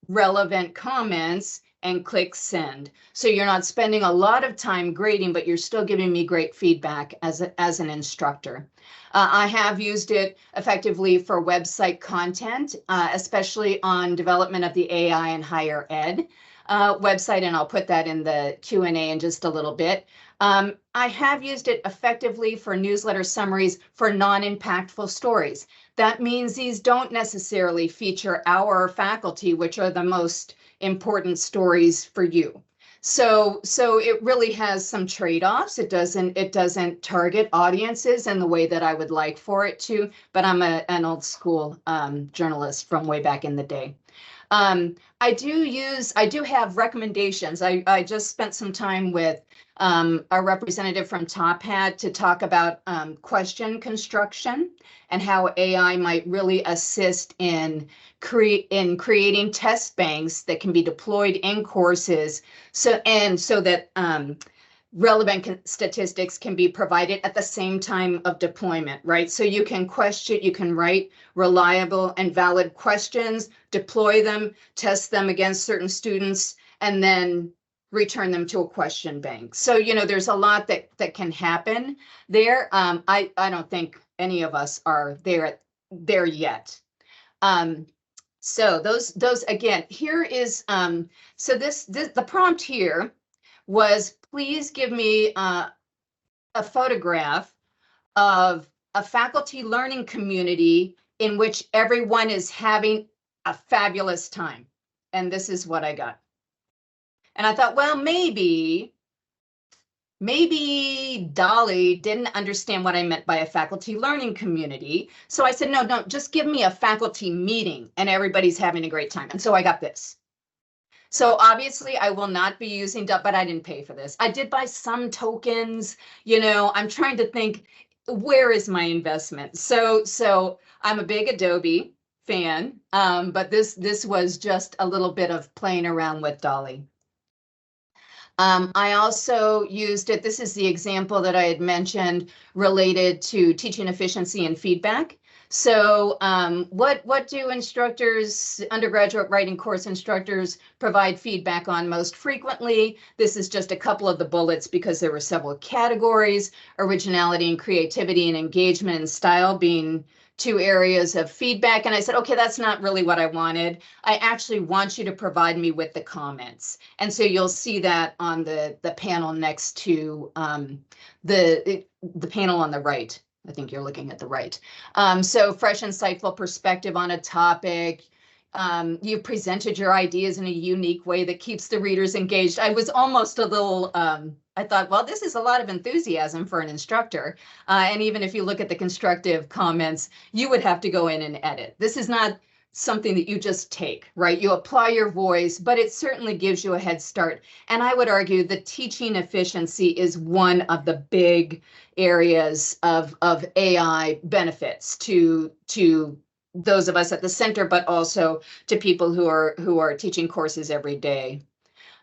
relevant comments and click send. So you're not spending a lot of time grading, but you're still giving me great feedback as an instructor. I have used it effectively for website content, especially on development of the AI and higher ed website, and I'll put that in the Q&A in just a little bit. I have used it effectively for newsletter summaries for non-impactful stories. That means these don't necessarily feature our faculty, which are the most important stories for you. So it really has some trade-offs. It doesn't target audiences in the way that I would like for it to, but I'm an old school journalist from way back in the day. I do have recommendations. I just spent some time with a representative from Top Hat to talk about question construction and how AI might really assist in creating test banks that can be deployed in courses, so that relevant statistics can be provided at the same time of deployment, right? So you can write reliable and valid questions, deploy them, test them against certain students, and then return them to a question bank. So, you know, there's a lot that can happen there. I don't think any of us are there yet. So those again, here is, so this the prompt here was, please give me a photograph of a faculty learning community in which everyone is having a fabulous time. And this is what I got. And I thought, well, maybe Dolly didn't understand what I meant by a faculty learning community. So I said, no, just give me a faculty meeting and everybody's having a great time. And so I got this. So obviously I will not be using, but I didn't pay for this. I did buy some tokens, you know, I'm trying to think, where is my investment? So I'm a big Adobe fan, but this was just a little bit of playing around with Dolly. I also used it, this is the example that I had mentioned related to teaching efficiency and feedback. So what do instructors, undergraduate writing course instructors, provide feedback on most frequently? This is just a couple of the bullets because there were several categories: originality and creativity and engagement and style being 2 areas of feedback. And I said, okay, that's not really what I wanted. I actually want you to provide me with the comments. And so you'll see that on the panel next to the panel on the right. I think you're looking at the right. So fresh, insightful perspective on a topic. You presented your ideas in a unique way that keeps the readers engaged. I was almost a little, I thought, well, this is a lot of enthusiasm for an instructor. And even if you look at the constructive comments, you would have to go in and edit. This is not something that you just take, right? You apply your voice, but it certainly gives you a head start. And I would argue the teaching efficiency is one of the big areas of AI benefits to those of us at the center, but also to people who are teaching courses every day.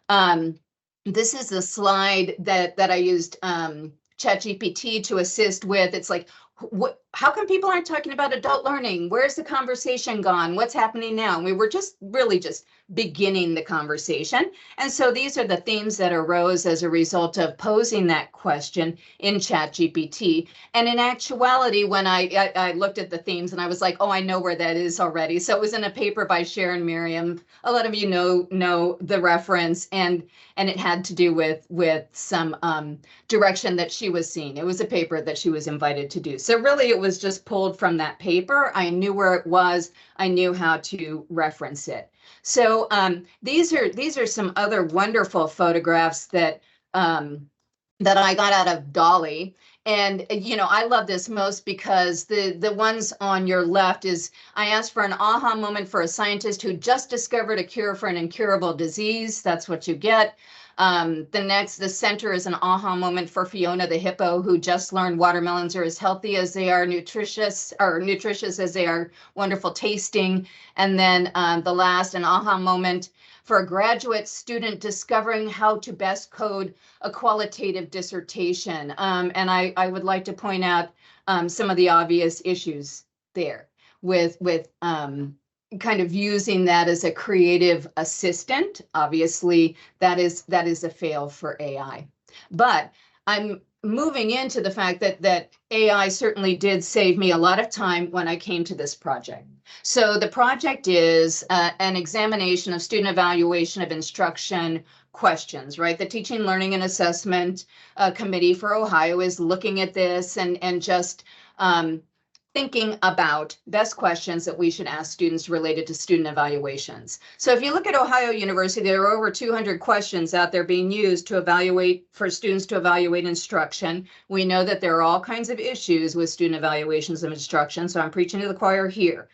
This is a slide that I used ChatGPT to assist with. It's like, how come people aren't talking about adult learning? Where's the conversation gone? What's happening now? And we were just beginning the conversation. And so these are the themes that arose as a result of posing that question in ChatGPT. And in actuality, when I looked at the themes and I was like, oh, I know where that is already. So it was in a paper by Sharon Merriam. A lot of you know the reference, and it had to do with some direction that she was seeing. It was a paper that she was invited to do. So really, it was just pulled from that paper. I knew where it was. I knew how to reference it. So these are some other wonderful photographs that I got out of Dolly. And, you know, I love this most because the ones on your left is, I asked for an aha moment for a scientist who just discovered a cure for an incurable disease. That's what you get. The center is an aha moment for Fiona the hippo, who just learned watermelons are as healthy as they are nutritious, or nutritious as they are wonderful tasting. And then the last, an aha moment for a graduate student discovering how to best code a qualitative dissertation. And I would like to point out some of the obvious issues there with kind of using that as a creative assistant. Obviously, that is a fail for AI. But I'm moving into the fact that AI certainly did save me a lot of time when I came to this project. So the project is an examination of student evaluation of instruction questions, right? The Teaching, Learning, and Assessment Committee for Ohio is looking at this and just thinking about best questions that we should ask students related to student evaluations. So if you look at Ohio University, there are over 200 questions out there being used to evaluate, for students to evaluate instruction. We know that there are all kinds of issues with student evaluations of instruction, so I'm preaching to the choir here.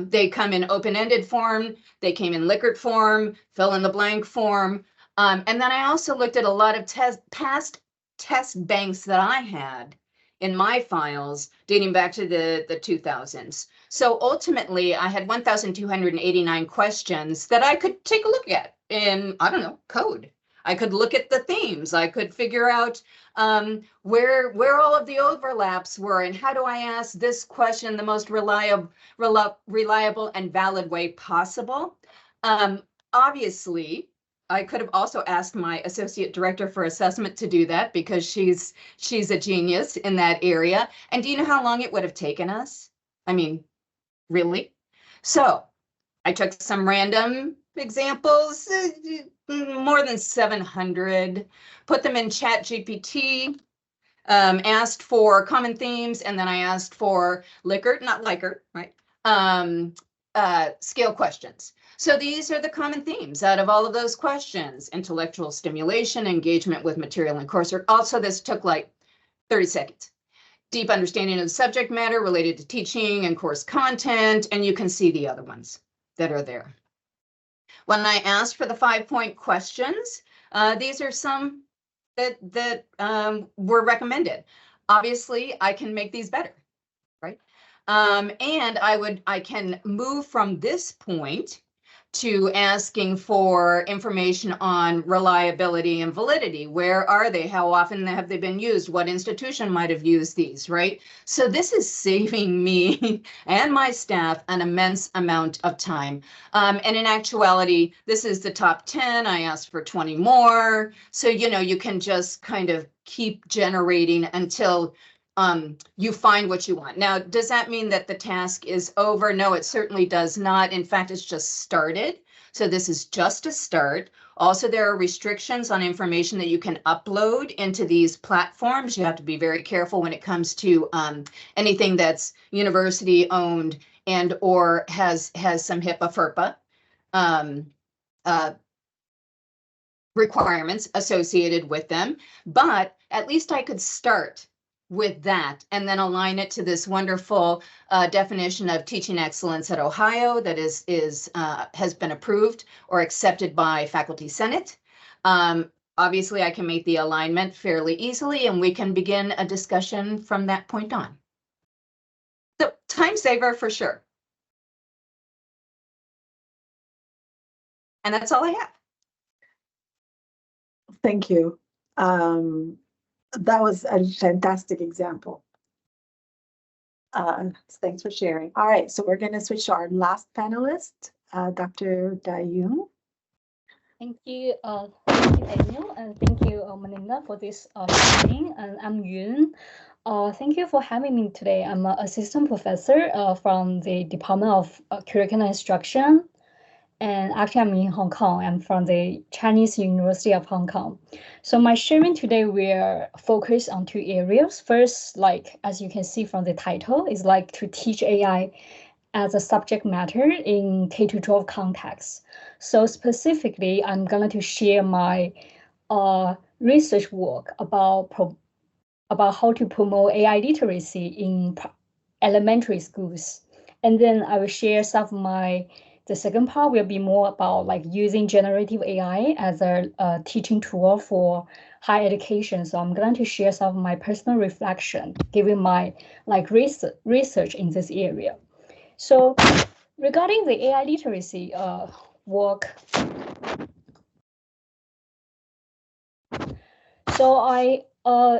They come in open-ended form, they came in Likert form, fill in the blank form. And then I also looked at a lot of past test banks that I had in my files dating back to the 2000s. So ultimately, I had 1,289 questions that I could take a look at in, I don't know, code. I could look at the themes. I could figure out where all of the overlaps were and how do I ask this question the most reliable and valid way possible. Obviously, I could have also asked my associate director for assessment to do that because she's a genius in that area. And do you know how long it would have taken us? I mean, really? So I took some random examples, more than 700, put them in ChatGPT, asked for common themes, and then I asked for Likert, not Likert, right? Scale questions. So these are the common themes out of all of those questions: intellectual stimulation, engagement with material and coursework. Also, this took like 30 seconds. Deep understanding of the subject matter related to teaching and course content, and you can see the other ones that are there. When I asked for the 5-point questions, these are some that were recommended. Obviously, I can make these better, right? And I can move from this point to asking for information on reliability and validity. Where are they? How often have they been used? What institution might have used these, right? So this is saving me and my staff an immense amount of time. And in actuality, this is the top 10. I asked for 20 more. So, you know, you can just kind of keep generating until you find what you want. Now, does that mean that the task is over? No, it certainly does not. In fact, it's just started. So this is just a start. Also, there are restrictions on information that you can upload into these platforms. You have to be very careful when it comes to anything that's university owned and or has some HIPAA, FERPA requirements associated with them. But at least I could start with that and then align it to this wonderful definition of teaching excellence at Ohio that has been approved or accepted by Faculty Senate. Obviously, I can make the alignment fairly easily and we can begin a discussion from that point on. So time saver for sure. And that's all I have. Thank you. That was a fantastic example. Thanks for sharing. All right, so we're going to switch to our last panelist, Dr. Dai Yun. Thank you, Daniel, and thank you, Melinda, for this meeting. And I'm Yun. Thank you for having me today. I'm an assistant professor from the Department of Curriculum Instruction. And actually, I'm in Hong Kong. I'm from the Chinese University of Hong Kong. So my sharing today, we're focused on 2 areas. First, like, as you can see from the title, is like to teach AI as a subject matter in K-12 context. So specifically, I'm going to share my research work about about how to promote AI literacy in elementary schools. And then I will share some of the second part will be more about like using generative AI as a teaching tool for higher education. So I'm going to share some of my personal reflection, given my like research in this area. So regarding the AI literacy work, so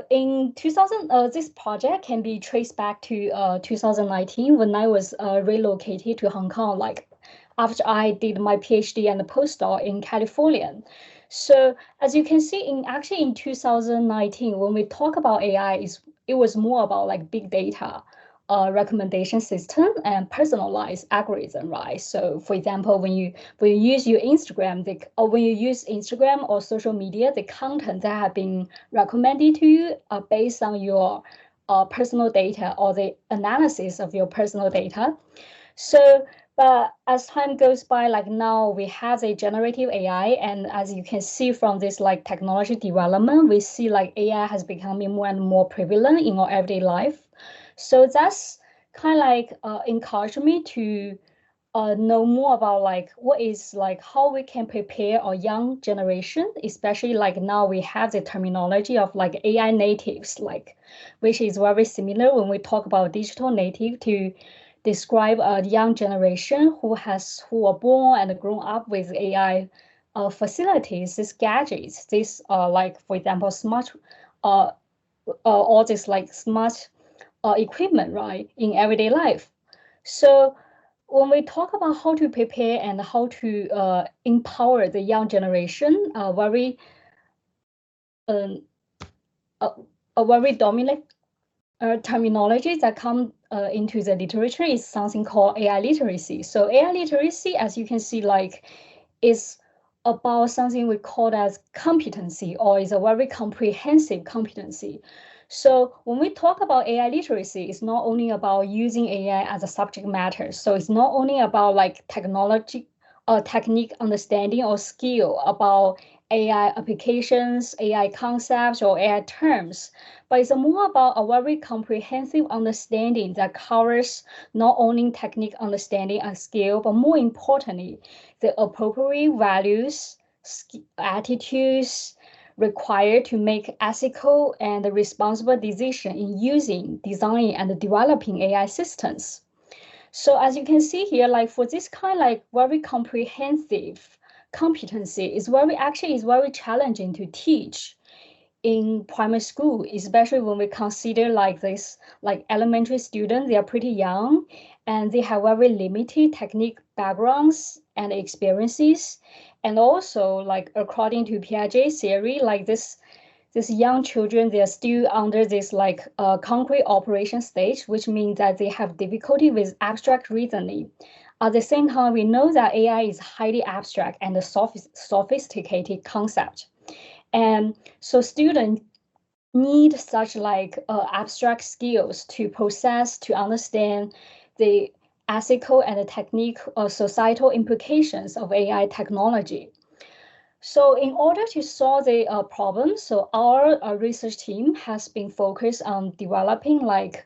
in 2000, this project can be traced back to 2019 when I was relocated to Hong Kong, like after I did my PhD and the postdoc in California. So as you can see, in 2019, when we talk about AI, it was more about like big data, recommendation system and personalized algorithm, right? So for example, when you use your Instagram, when you use Instagram or social media, the content that have been recommended to you are based on your personal data or the analysis of your personal data. So, but as time goes by, like now we have a generative AI, and as you can see from this like technology development, we see like AI has becoming more and more prevalent in our everyday life. So that's kind of like encouraged me to know more about like what is like how we can prepare our young generation, especially like now we have the terminology of like AI natives, like which is very similar when we talk about digital native to describe a young generation who are born and grown up with AI facilities, these gadgets, these like for example smart all this like smart equipment, right, in everyday life. So when we talk about how to prepare and how to empower the young generation, a very dominant terminology that come into the literature is something called AI literacy. So AI literacy, as you can see, like is about something we call as competency, or is a very comprehensive competency. So when we talk about AI literacy, it's not only about using AI as a subject matter. So it's not only about like technology or technique understanding or skill about AI applications, AI concepts, or AI terms, but it's more about a very comprehensive understanding that covers not only technique understanding and skill, but more importantly, the appropriate values, attitudes required to make ethical and responsible decision in using, designing, and developing AI systems. So as you can see here, like for this kind of like very comprehensive competency is very challenging to teach in primary school, especially when we consider like this, like elementary students, they are pretty young and they have very limited technique backgrounds and experiences. And also like according to Piaget theory, like this young children, they are still under this like concrete operation stage, which means that they have difficulty with abstract reasoning. At the same time, we know that AI is highly abstract and a sophisticated concept. And so students need such like abstract skills to process, to understand the ethical and the technique or societal implications of AI technology. So in order to solve the problem, so our research team has been focused on developing like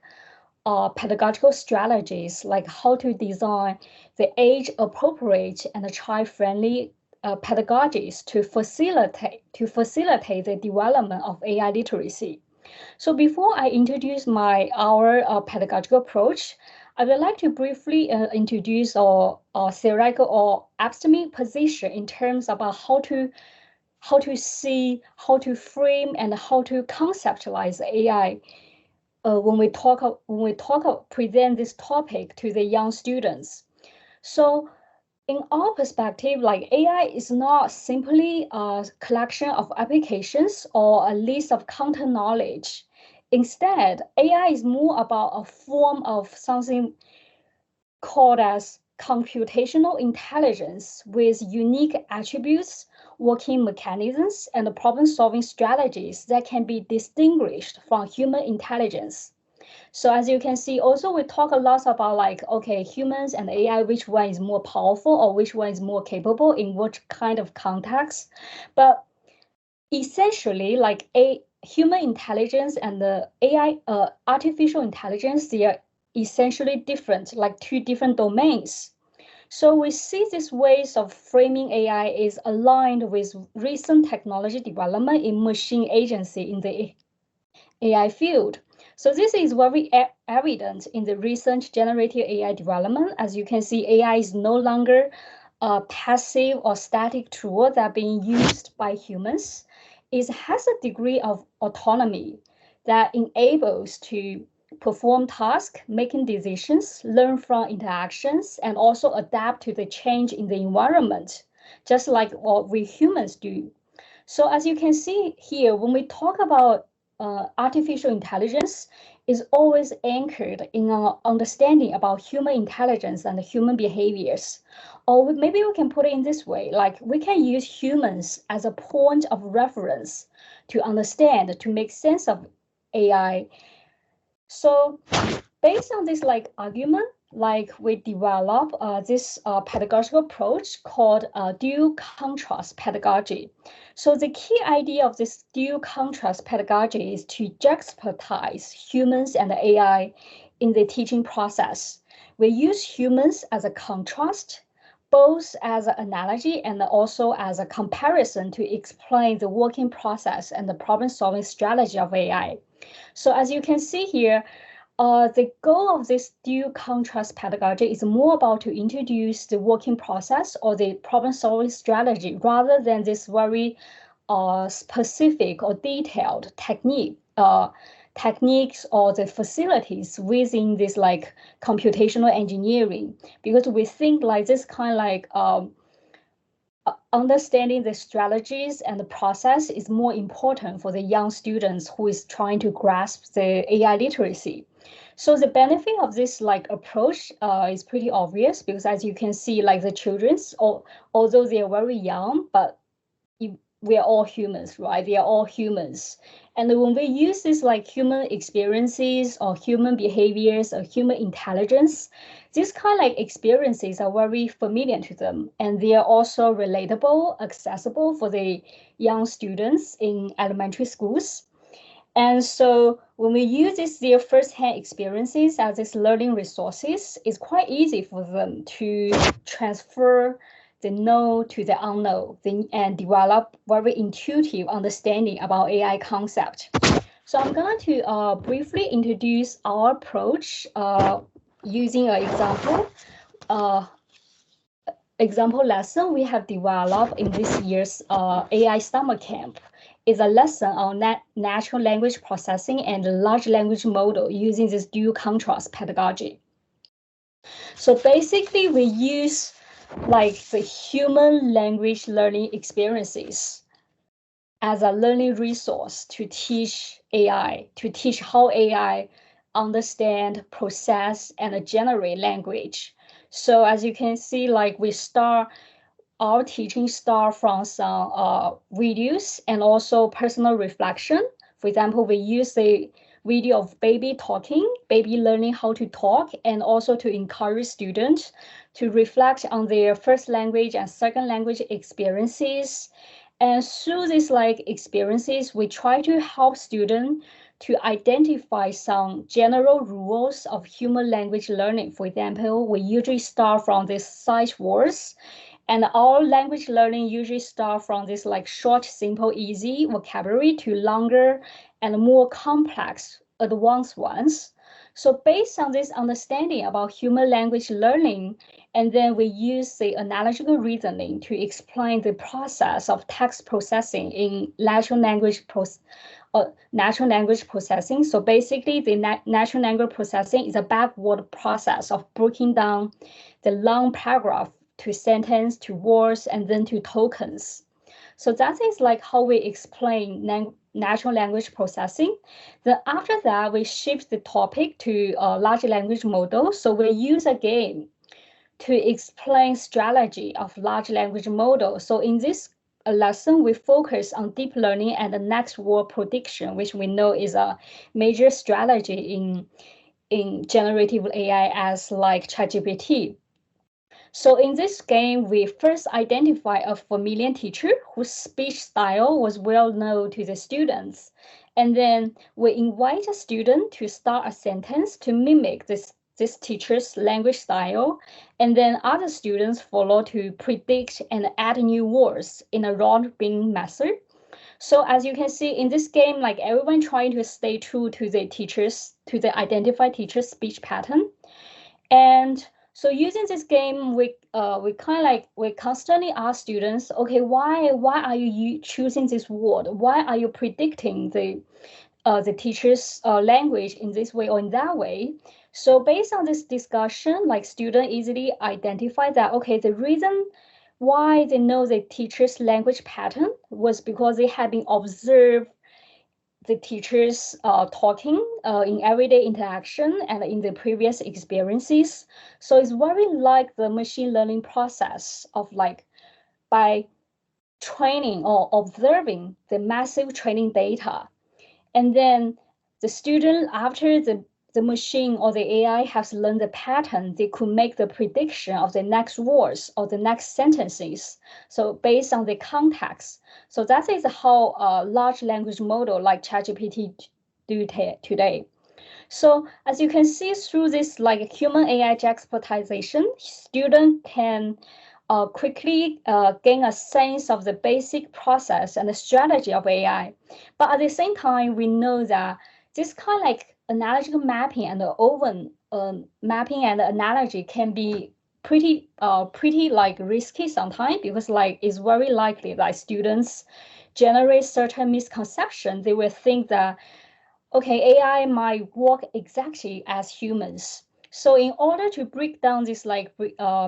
pedagogical strategies, like how to design the age-appropriate and child-friendly pedagogies to facilitate the development of AI literacy. So before I introduce our pedagogical approach, I would like to briefly introduce our theoretical or epistemic position in terms about how to see, how to frame, and how to conceptualize AI when we present this topic to the young students. So in our perspective, like AI is not simply a collection of applications or a list of content knowledge. Instead, AI is more about a form of something called as computational intelligence with unique attributes, working mechanisms, and problem-solving strategies that can be distinguished from human intelligence. So as you can see, also we talk a lot about like, okay, humans and AI, which one is more powerful or which one is more capable in what kind of context. But essentially, like human intelligence and the AI, artificial intelligence, they are essentially different, like two different domains. So we see these ways of framing AI is aligned with recent technology development in machine agency in the AI field. So this is very evident in the recent generative AI development. As you can see, AI is no longer a passive or static tool that being used by humans. It has a degree of autonomy that enables to perform tasks, making decisions, learn from interactions, and also adapt to the change in the environment, just like what we humans do. So as you can see here, when we talk about artificial intelligence, is always anchored in our understanding about human intelligence and human behaviors. Or maybe we can put it in this way, like we can use humans as a point of reference to understand, to make sense of AI. So based on this argument, we develop this pedagogical approach called dual contrast pedagogy. So the key idea of this dual contrast pedagogy is to juxtapose humans and AI in the teaching process. We use humans as a contrast, both as an analogy and also as a comparison to explain the working process and the problem-solving strategy of AI. So as you can see here, the goal of this dual contrast pedagogy is more about to introduce the working process or the problem-solving strategy rather than this very specific or detailed techniques or the facilities within this computational engineering, because we think this kind of understanding the strategies and the process is more important for the young students who is trying to grasp the AI literacy. So the benefit of this approach is pretty obvious, because as you can see, the children's, although they are very young, but we are all humans, right? They are all humans. And when we use this human experiences or human behaviors or human intelligence, these kind of experiences are very familiar to them. And they are also relatable, accessible for the young students in elementary schools. And so when we use their first-hand experiences as these learning resources, it's quite easy for them to transfer the known to the unknown and develop very intuitive understanding about AI concept. So I'm going to briefly introduce our approach using an example lesson we have developed in this year's AI summer camp. Is a lesson on natural language processing and large language model using this dual contrast pedagogy. So basically, we use the human language learning experiences as a learning resource to teach AI, to teach how AI understand, process, and generate language. So as you can see, our teaching start from some videos and also personal reflection. For example, we use the video of baby talking, baby learning how to talk, and also to encourage students to reflect on their first language and second language experiences. And through these experiences, we try to help students to identify some general rules of human language learning. For example, we usually start from these sight words, and our language learning usually start from this short, simple, easy vocabulary to longer and more complex, advanced ones. So based on this understanding about human language learning, and then we use the analogical reasoning to explain the process of text processing in natural language processing. So basically, the natural language processing is a backward process of breaking down the long paragraph to sentence, to words, and then to tokens. So that is how we explain natural language processing. Then after that, we shift the topic to large language model. So we use a game to explain strategy of large language model. So in this lesson, we focus on deep learning and the next word prediction, which we know is a major strategy in generative AI as ChatGPT. So in this game, we first identify a familiar teacher whose speech style was well known to the students. And then we invite a student to start a sentence to mimic this teacher's language style. And then other students follow to predict and add new words in a round-robin method. So as you can see in this game, like everyone trying to stay true to the identified teacher's speech pattern. And so using this game, we constantly ask students, okay, why are you choosing this word? Why are you predicting the teacher's language in this way or in that way? So based on this discussion, like students easily identify that, okay, the reason why they know the teacher's language pattern was because they had been observed the teachers talking in everyday interaction and in the previous experiences. So it's very like the machine learning process of like by training or observing the massive training data. And then the student, after the machine or the AI has learned the pattern, they could make the prediction of the next words or the next sentences. So based on the context. So that is how a large language model like ChatGPT do today. So as you can see through this like human AI juxtaposition, student can quickly gain a sense of the basic process and the strategy of AI. But at the same time, we know that this kind of like analogical mapping and the open mapping and analogy can be pretty like risky sometimes, because like it's very likely that students generate certain misconceptions. They will think that, okay, AI might work exactly as humans. So in order to break down this like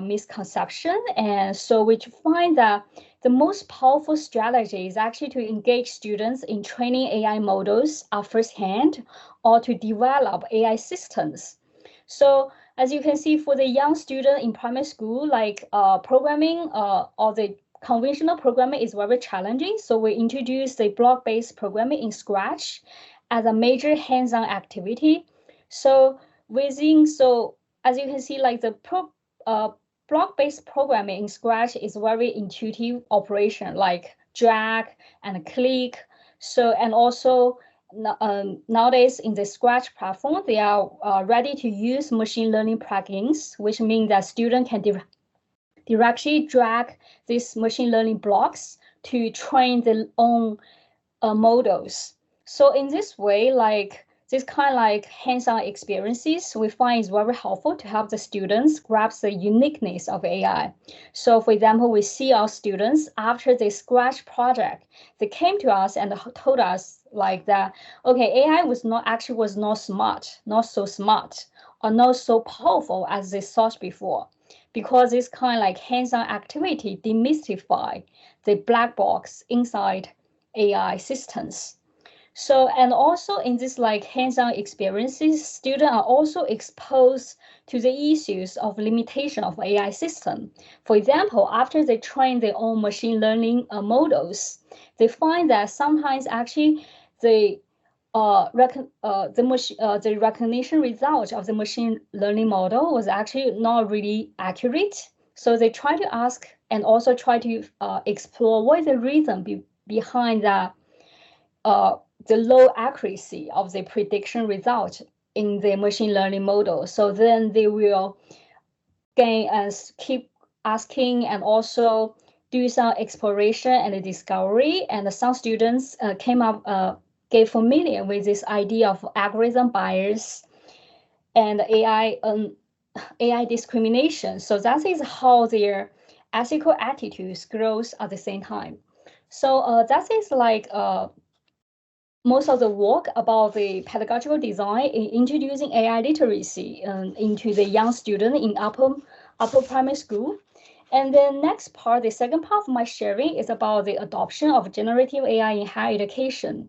misconception, and so we find that the most powerful strategy is actually to engage students in training AI models firsthand, or to develop AI systems. So as you can see, for the young student in primary school, like programming or the conventional programming is very challenging. So we introduced the block-based programming in Scratch as a major hands-on activity. So as you can see, like the block-based programming in Scratch is very intuitive operation, like drag and click. So, and also nowadays in the Scratch platform, they are ready to use machine learning plugins, which means that students can directly drag these machine learning blocks to train their own models. So in this way, like this kind of like hands-on experiences, we find is very helpful to help the students grasp the uniqueness of AI. So for example, we see our students after the Scratch project, they came to us and told us like that, okay, AI was not so smart, or not so powerful as they thought before, because this kind of like hands-on activity demystify the black box inside AI systems. So, and also in this like hands-on experiences, students are also exposed to the issues of limitation of AI system. For example, after they train their own machine learning models, they find that sometimes actually the recognition result of the machine learning model was actually not really accurate. So they try to ask and also try to explore what is the reason behind that the low accuracy of the prediction result in the machine learning model. So then they will keep asking and also do some exploration and discovery. And some students get familiar with this idea of algorithm bias and AI discrimination. So that is how their ethical attitudes grows at the same time. So that is like most of the work about the pedagogical design in introducing AI literacy into the young student in upper primary school. And then next part, the second part of my sharing is about the adoption of generative AI in higher education.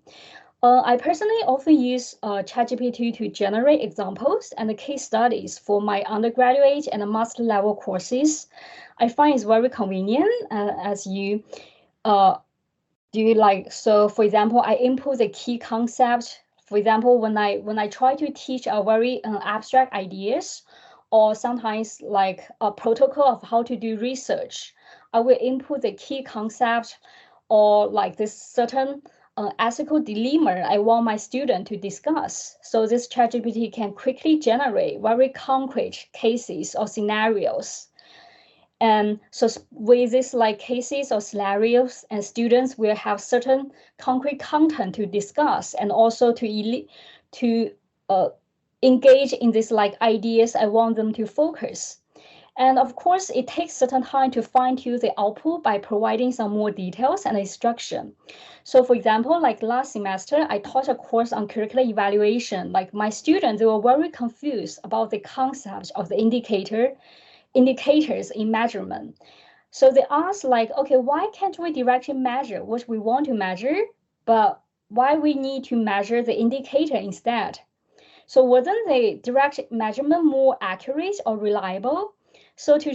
I personally often use ChatGPT to generate examples and case studies for my undergraduate and master level courses. I find it's very convenient as you so for example, I input the key concept. For example, when I try to teach a very abstract ideas, or sometimes like a protocol of how to do research, I will input the key concept or like this certain an ethical dilemma I want my student to discuss. So this ChatGPT can quickly generate very concrete cases or scenarios. And so with this like cases or scenarios, and students will have certain concrete content to discuss and also to engage in this like ideas I want them to focus. And of course, it takes certain time to fine-tune the output by providing some more details and instruction. So for example, like last semester, I taught a course on curricular evaluation. Like my students, they were very confused about the concept of the indicators in measurement. So they asked like, okay, why can't we directly measure what we want to measure, but why we need to measure the indicator instead? So wasn't the direct measurement more accurate or reliable? So to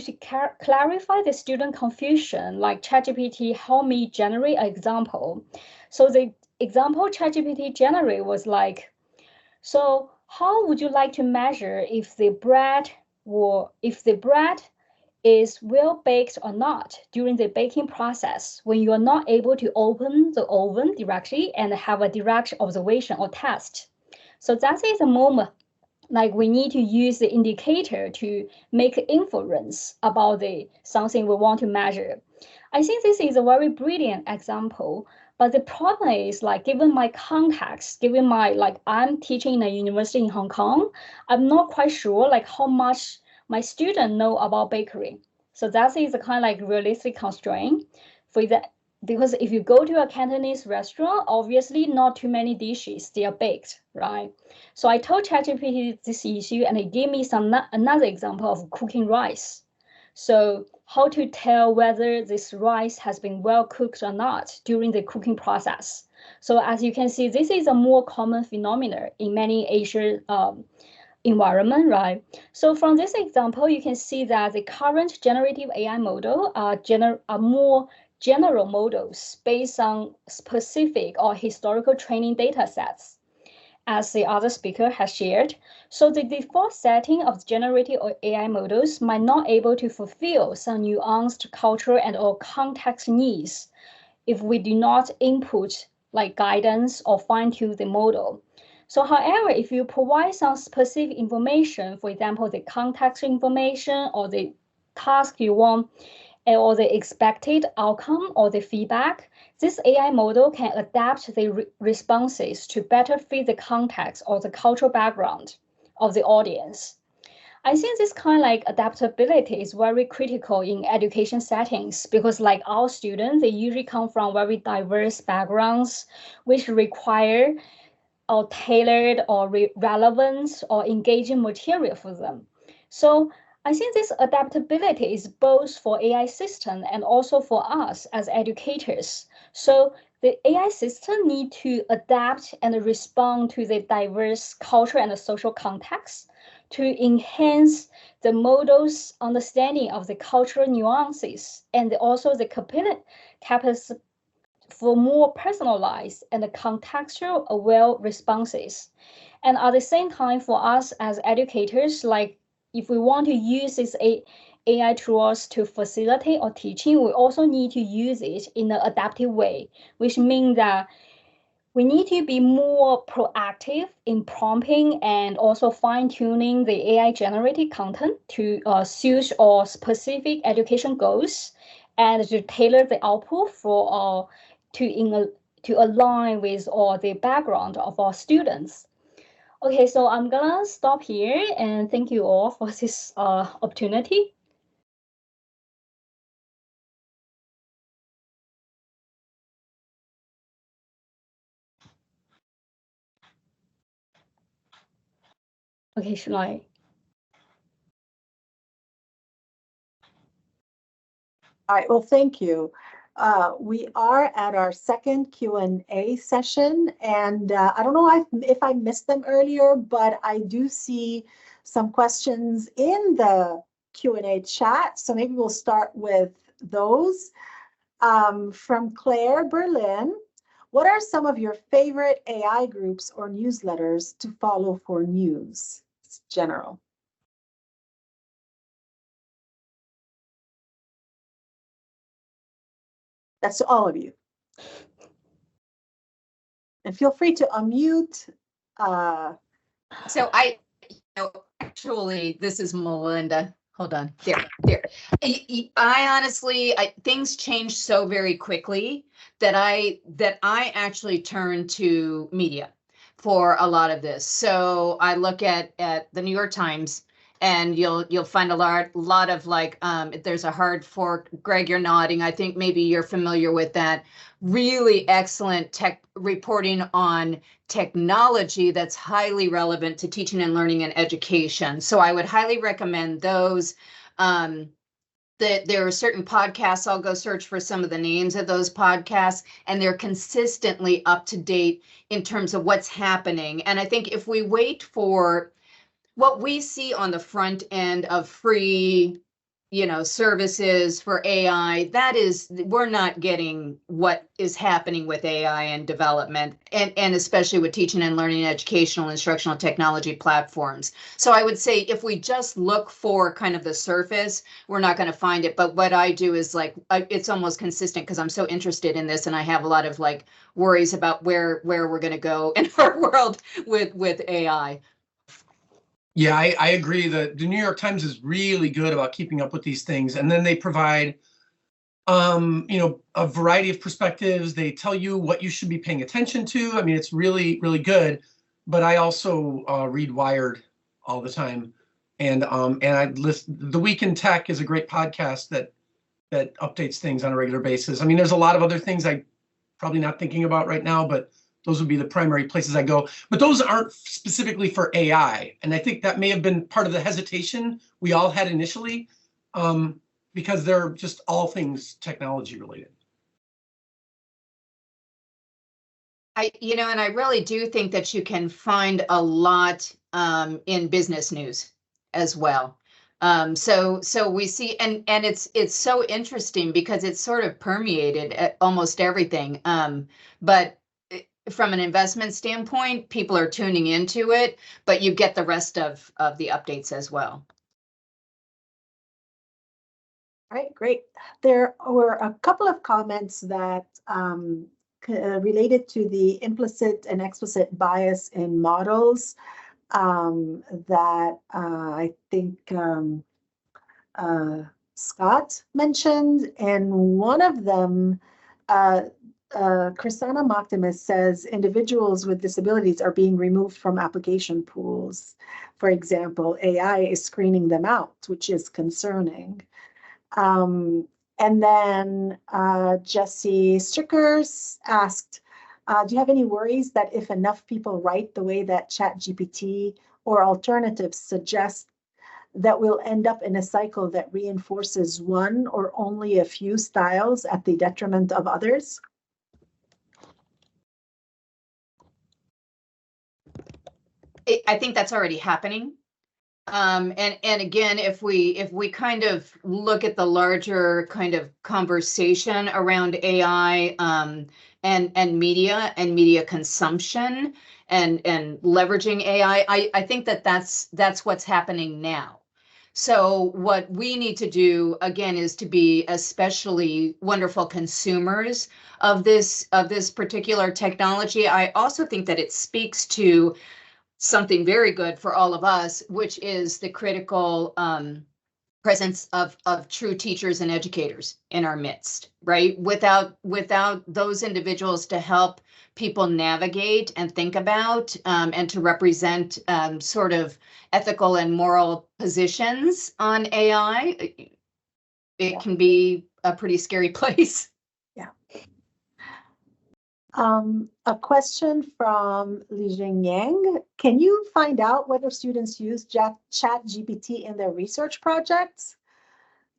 clarify the student confusion, like ChatGPT helped me generate an example. So the example ChatGPT generate was like, so how would you like to measure if the bread is well baked or not during the baking process when you are not able to open the oven directly and have a direct observation or test? So that is a moment like we need to use the indicator to make inference about the something we want to measure. I think this is a very brilliant example, but the problem is like given my context, given my like I'm teaching in a university in Hong Kong, I'm not quite sure like how much my students know about bakery. So that is a kind of like realistic constraint for that. Because if you go to a Cantonese restaurant, obviously not too many dishes, they are baked, right? So I told ChatGPT this issue and it gave me another example of cooking rice. So how to tell whether this rice has been well cooked or not during the cooking process. So as you can see, this is a more common phenomenon in many Asian environment, right? So from this example, you can see that the current generative AI model are more general models based on specific or historical training data sets, as the other speaker has shared. So the default setting of generative AI models might not able to fulfill some nuanced cultural and or context needs if we do not input like guidance or fine-tune the model. So however, if you provide some specific information, for example, the context information or the task you want, or the expected outcome or the feedback, this AI model can adapt the responses to better fit the context or the cultural background of the audience. I think this kind of like adaptability is very critical in education settings because like our students, they usually come from very diverse backgrounds, which require or tailored or relevant or engaging material for them. So I think this adaptability is both for AI system and also for us as educators. So the AI system need to adapt and respond to the diverse cultural and social context to enhance the model's understanding of the cultural nuances and also the capacity for more personalized and contextual aware responses. And at the same time, for us as educators, like if we want to use this AI tools to facilitate our teaching, we also need to use it in an adaptive way, which means that we need to be more proactive in prompting and also fine-tuning the AI-generated content to suit our specific education goals and to tailor the output for to align with all the background of our students. Okay, so I'm gonna stop here and thank you all for this opportunity. Okay, should I? All right, well, thank you. We are at our second Q&A session, and I don't know if I missed them earlier, but I do see some questions in the Q&A chat, so maybe we'll start with those. From Claire Berlin, what are some of your favorite AI groups or newsletters to follow for news? It's general. That's to all of you. And feel free to unmute. So actually, this is Melinda. Hold on, there. I honestly, things change so very quickly that I actually turn to media for a lot of this. So I look at the New York Times, and you'll find a lot of like, there's a hard fork. Greg, you're nodding. I think maybe you're familiar with that. Really excellent tech reporting on technology that's highly relevant to teaching and learning and education. So I would highly recommend those. That there are certain podcasts, I'll go search for some of the names of those podcasts, and they're consistently up to date in terms of what's happening. And I think if we wait for what we see on the front end of free, services for AI, we're not getting what is happening with AI and development, and especially with teaching and learning, educational, instructional technology platforms. So I would say if we just look for kind of the surface, we're not going to find it. But what I do is it's almost consistent because I'm so interested in this, and I have a lot of worries about where we're going to go in our world with AI. Yeah, I agree that the New York Times is really good about keeping up with these things. And then they provide, a variety of perspectives. They tell you what you should be paying attention to. I mean, it's really, really good. But I also read Wired all the time. And I listen. The Week in Tech is a great podcast that updates things on a regular basis. I mean, there's a lot of other things I'm probably not thinking about right now, but those would be the primary places I go. But those aren't specifically for AI. And I think that may have been part of the hesitation we all had initially, because they're just all things technology related. And I really do think that you can find a lot in business news as well. So we see, and it's so interesting because it's sort of permeated at almost everything. But from an investment standpoint, people are tuning into it, but you get the rest of the updates as well. All right, great. There were a couple of comments that related to the implicit and explicit bias in models that I think Scott mentioned, and one of them, Chrisana Moctimus says individuals with disabilities are being removed from application pools. For example, AI is screening them out, which is concerning. And then Jesse Strickers asked, do you have any worries that if enough people write the way that ChatGPT or alternatives suggest, that we'll end up in a cycle that reinforces one or only a few styles at the detriment of others? I think that's already happening. And again, if we kind of look at the larger kind of conversation around AI and media consumption and leveraging AI, I think that's what's happening now. So what we need to do again is to be especially wonderful consumers of this particular technology. I also think that it speaks to something very good for all of us, which is the critical presence of true teachers and educators in our midst, right? Without those individuals to help people navigate and think about and to represent sort of ethical and moral positions on AI, it can be a pretty scary place. Yeah. A question from Li Jing Yang. Can you find out whether students use ChatGPT in their research projects?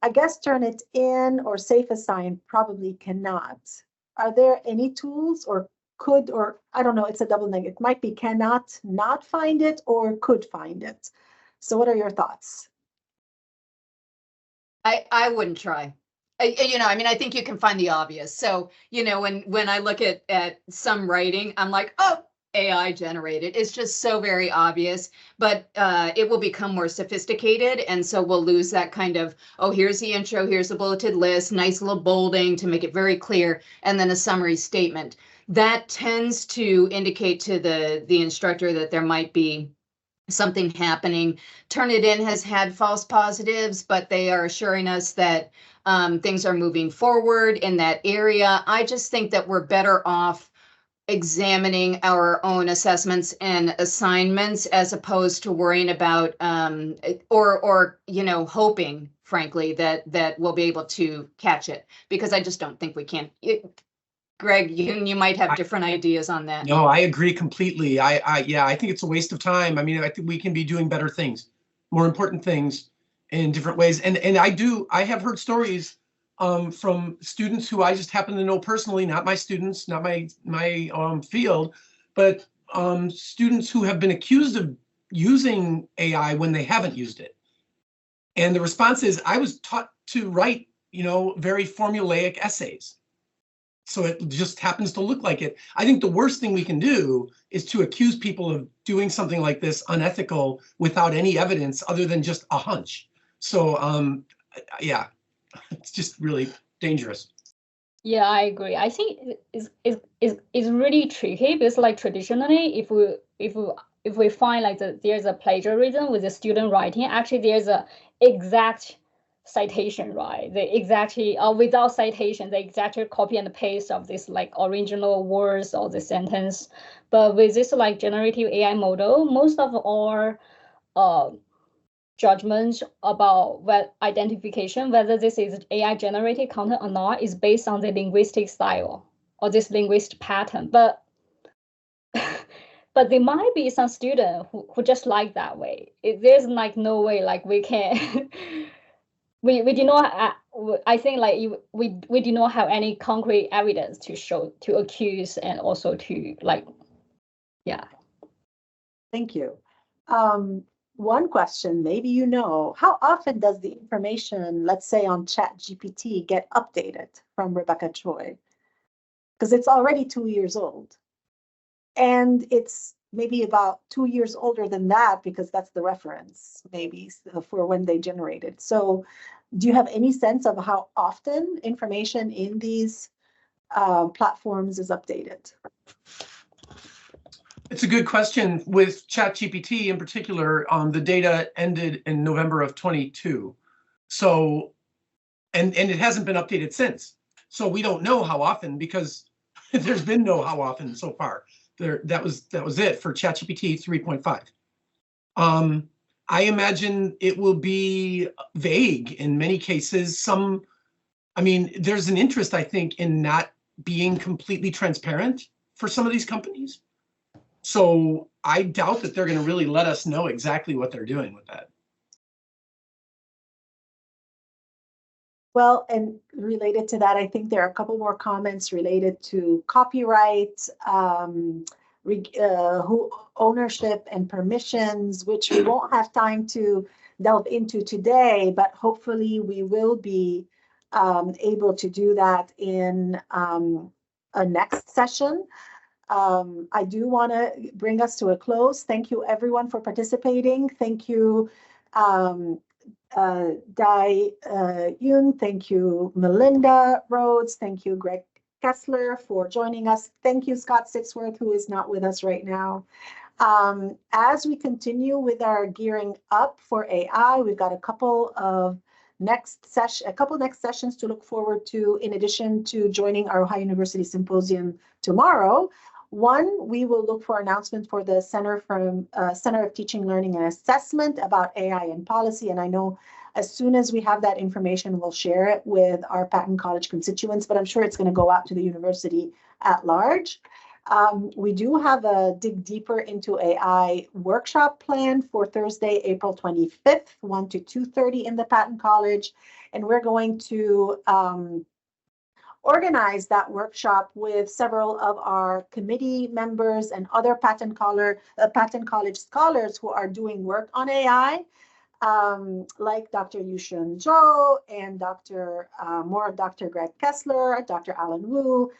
I guess turn it in or safe assign probably cannot. Are there any tools or could, or I don't know, it's a double negative. It might be cannot not find it or could find it. So what are your thoughts? I wouldn't try. I think you can find the obvious. So, when I look at some writing, I'm like, oh, AI generated. It's just so very obvious, but it will become more sophisticated. And so we'll lose that kind of, oh, here's the intro, here's the bulleted list, nice little bolding to make it very clear, and then a summary statement. That tends to indicate to the instructor that there might be something happening. Turnitin has had false positives, but they are assuring us that things are moving forward in that area. I just think that we're better off examining our own assessments and assignments as opposed to worrying about or hoping, frankly, that we'll be able to catch it, because I just don't think we can. Greg, you might have different ideas on that. No, I agree completely. Yeah, I think it's a waste of time. I mean, I think we can be doing better things, more important things in different ways. And I have heard stories from students who I just happen to know personally, not my students, not my field, but students who have been accused of using AI when they haven't used it. And the response is, I was taught to write, very formulaic essays. So it just happens to look like it. I think the worst thing we can do is to accuse people of doing something like this unethical without any evidence other than just a hunch. So yeah, it's just really dangerous. Yeah, I agree. I think it's really tricky because, like, traditionally, if we find like there's a plagiarism with the student writing, actually there's a exact citation, right? They exactly without citation, they exactly copy and paste of this like original words or the sentence. But with this like generative AI model, most of our judgments about identification, whether this is AI generated content or not, is based on the linguistic style or this linguistic pattern. But but there might be some student who just like that way. There's like no way like we can we do not I think like we do not have any concrete evidence to show, to accuse, and also to like, yeah. Thank you. One question, maybe how often does the information, let's say on ChatGPT, get updated from Rebecca Choi? Because it's already 2 years old. And it's maybe about 2 years older than that, because that's the reference maybe for when they generated. So do you have any sense of how often information in these platforms is updated? It's a good question. With ChatGPT in particular, the data ended in November of 22. So, and it hasn't been updated since. So we don't know how often, because there's been no how often so far. That was it for ChatGPT 3.5. I imagine it will be vague in many cases. There's an interest, I think, in not being completely transparent for some of these companies. So I doubt that they're going to really let us know exactly what they're doing with that. Well, and related to that, I think there are a couple more comments related to copyright, ownership and permissions, which we won't have time to delve into today, but hopefully we will be able to do that in a next session. I do want to bring us to a close. Thank you, everyone, for participating. Thank you, Dai Yun. Thank you, Melinda Rhodes. Thank you, Greg Kessler, for joining us. Thank you, Scott Titsworth, who is not with us right now. As we continue with our gearing up for AI, we've got a couple next sessions to look forward to, in addition to joining our Ohio University Symposium tomorrow. One, we will look for announcement for the Center of Teaching, Learning, and Assessment about AI and policy. And I know as soon as we have that information, we'll share it with our Patton College constituents, but I'm sure it's going to go out to the university at large. We do have a Dig Deeper into AI workshop planned for Thursday, April 25th, 1 to 2:30 in the Patton College. And we're going to organize that workshop with several of our committee members and other Patton College scholars who are doing work on AI, like Dr. Yushun Zhou and Dr. Greg Kessler, Dr. Alan Wu,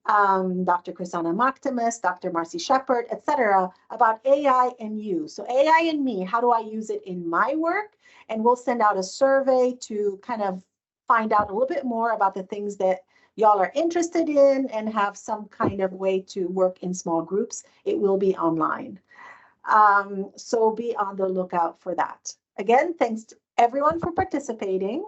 Dr. Chrisana Maktimus, Dr. Marcy Shepard, etc., about AI and you. So AI and me, how do I use it in my work? And we'll send out a survey to kind of find out a little bit more about the things that y'all are interested in and have some kind of way to work in small groups. It will be online. So be on the lookout for that. Again, thanks to everyone for participating.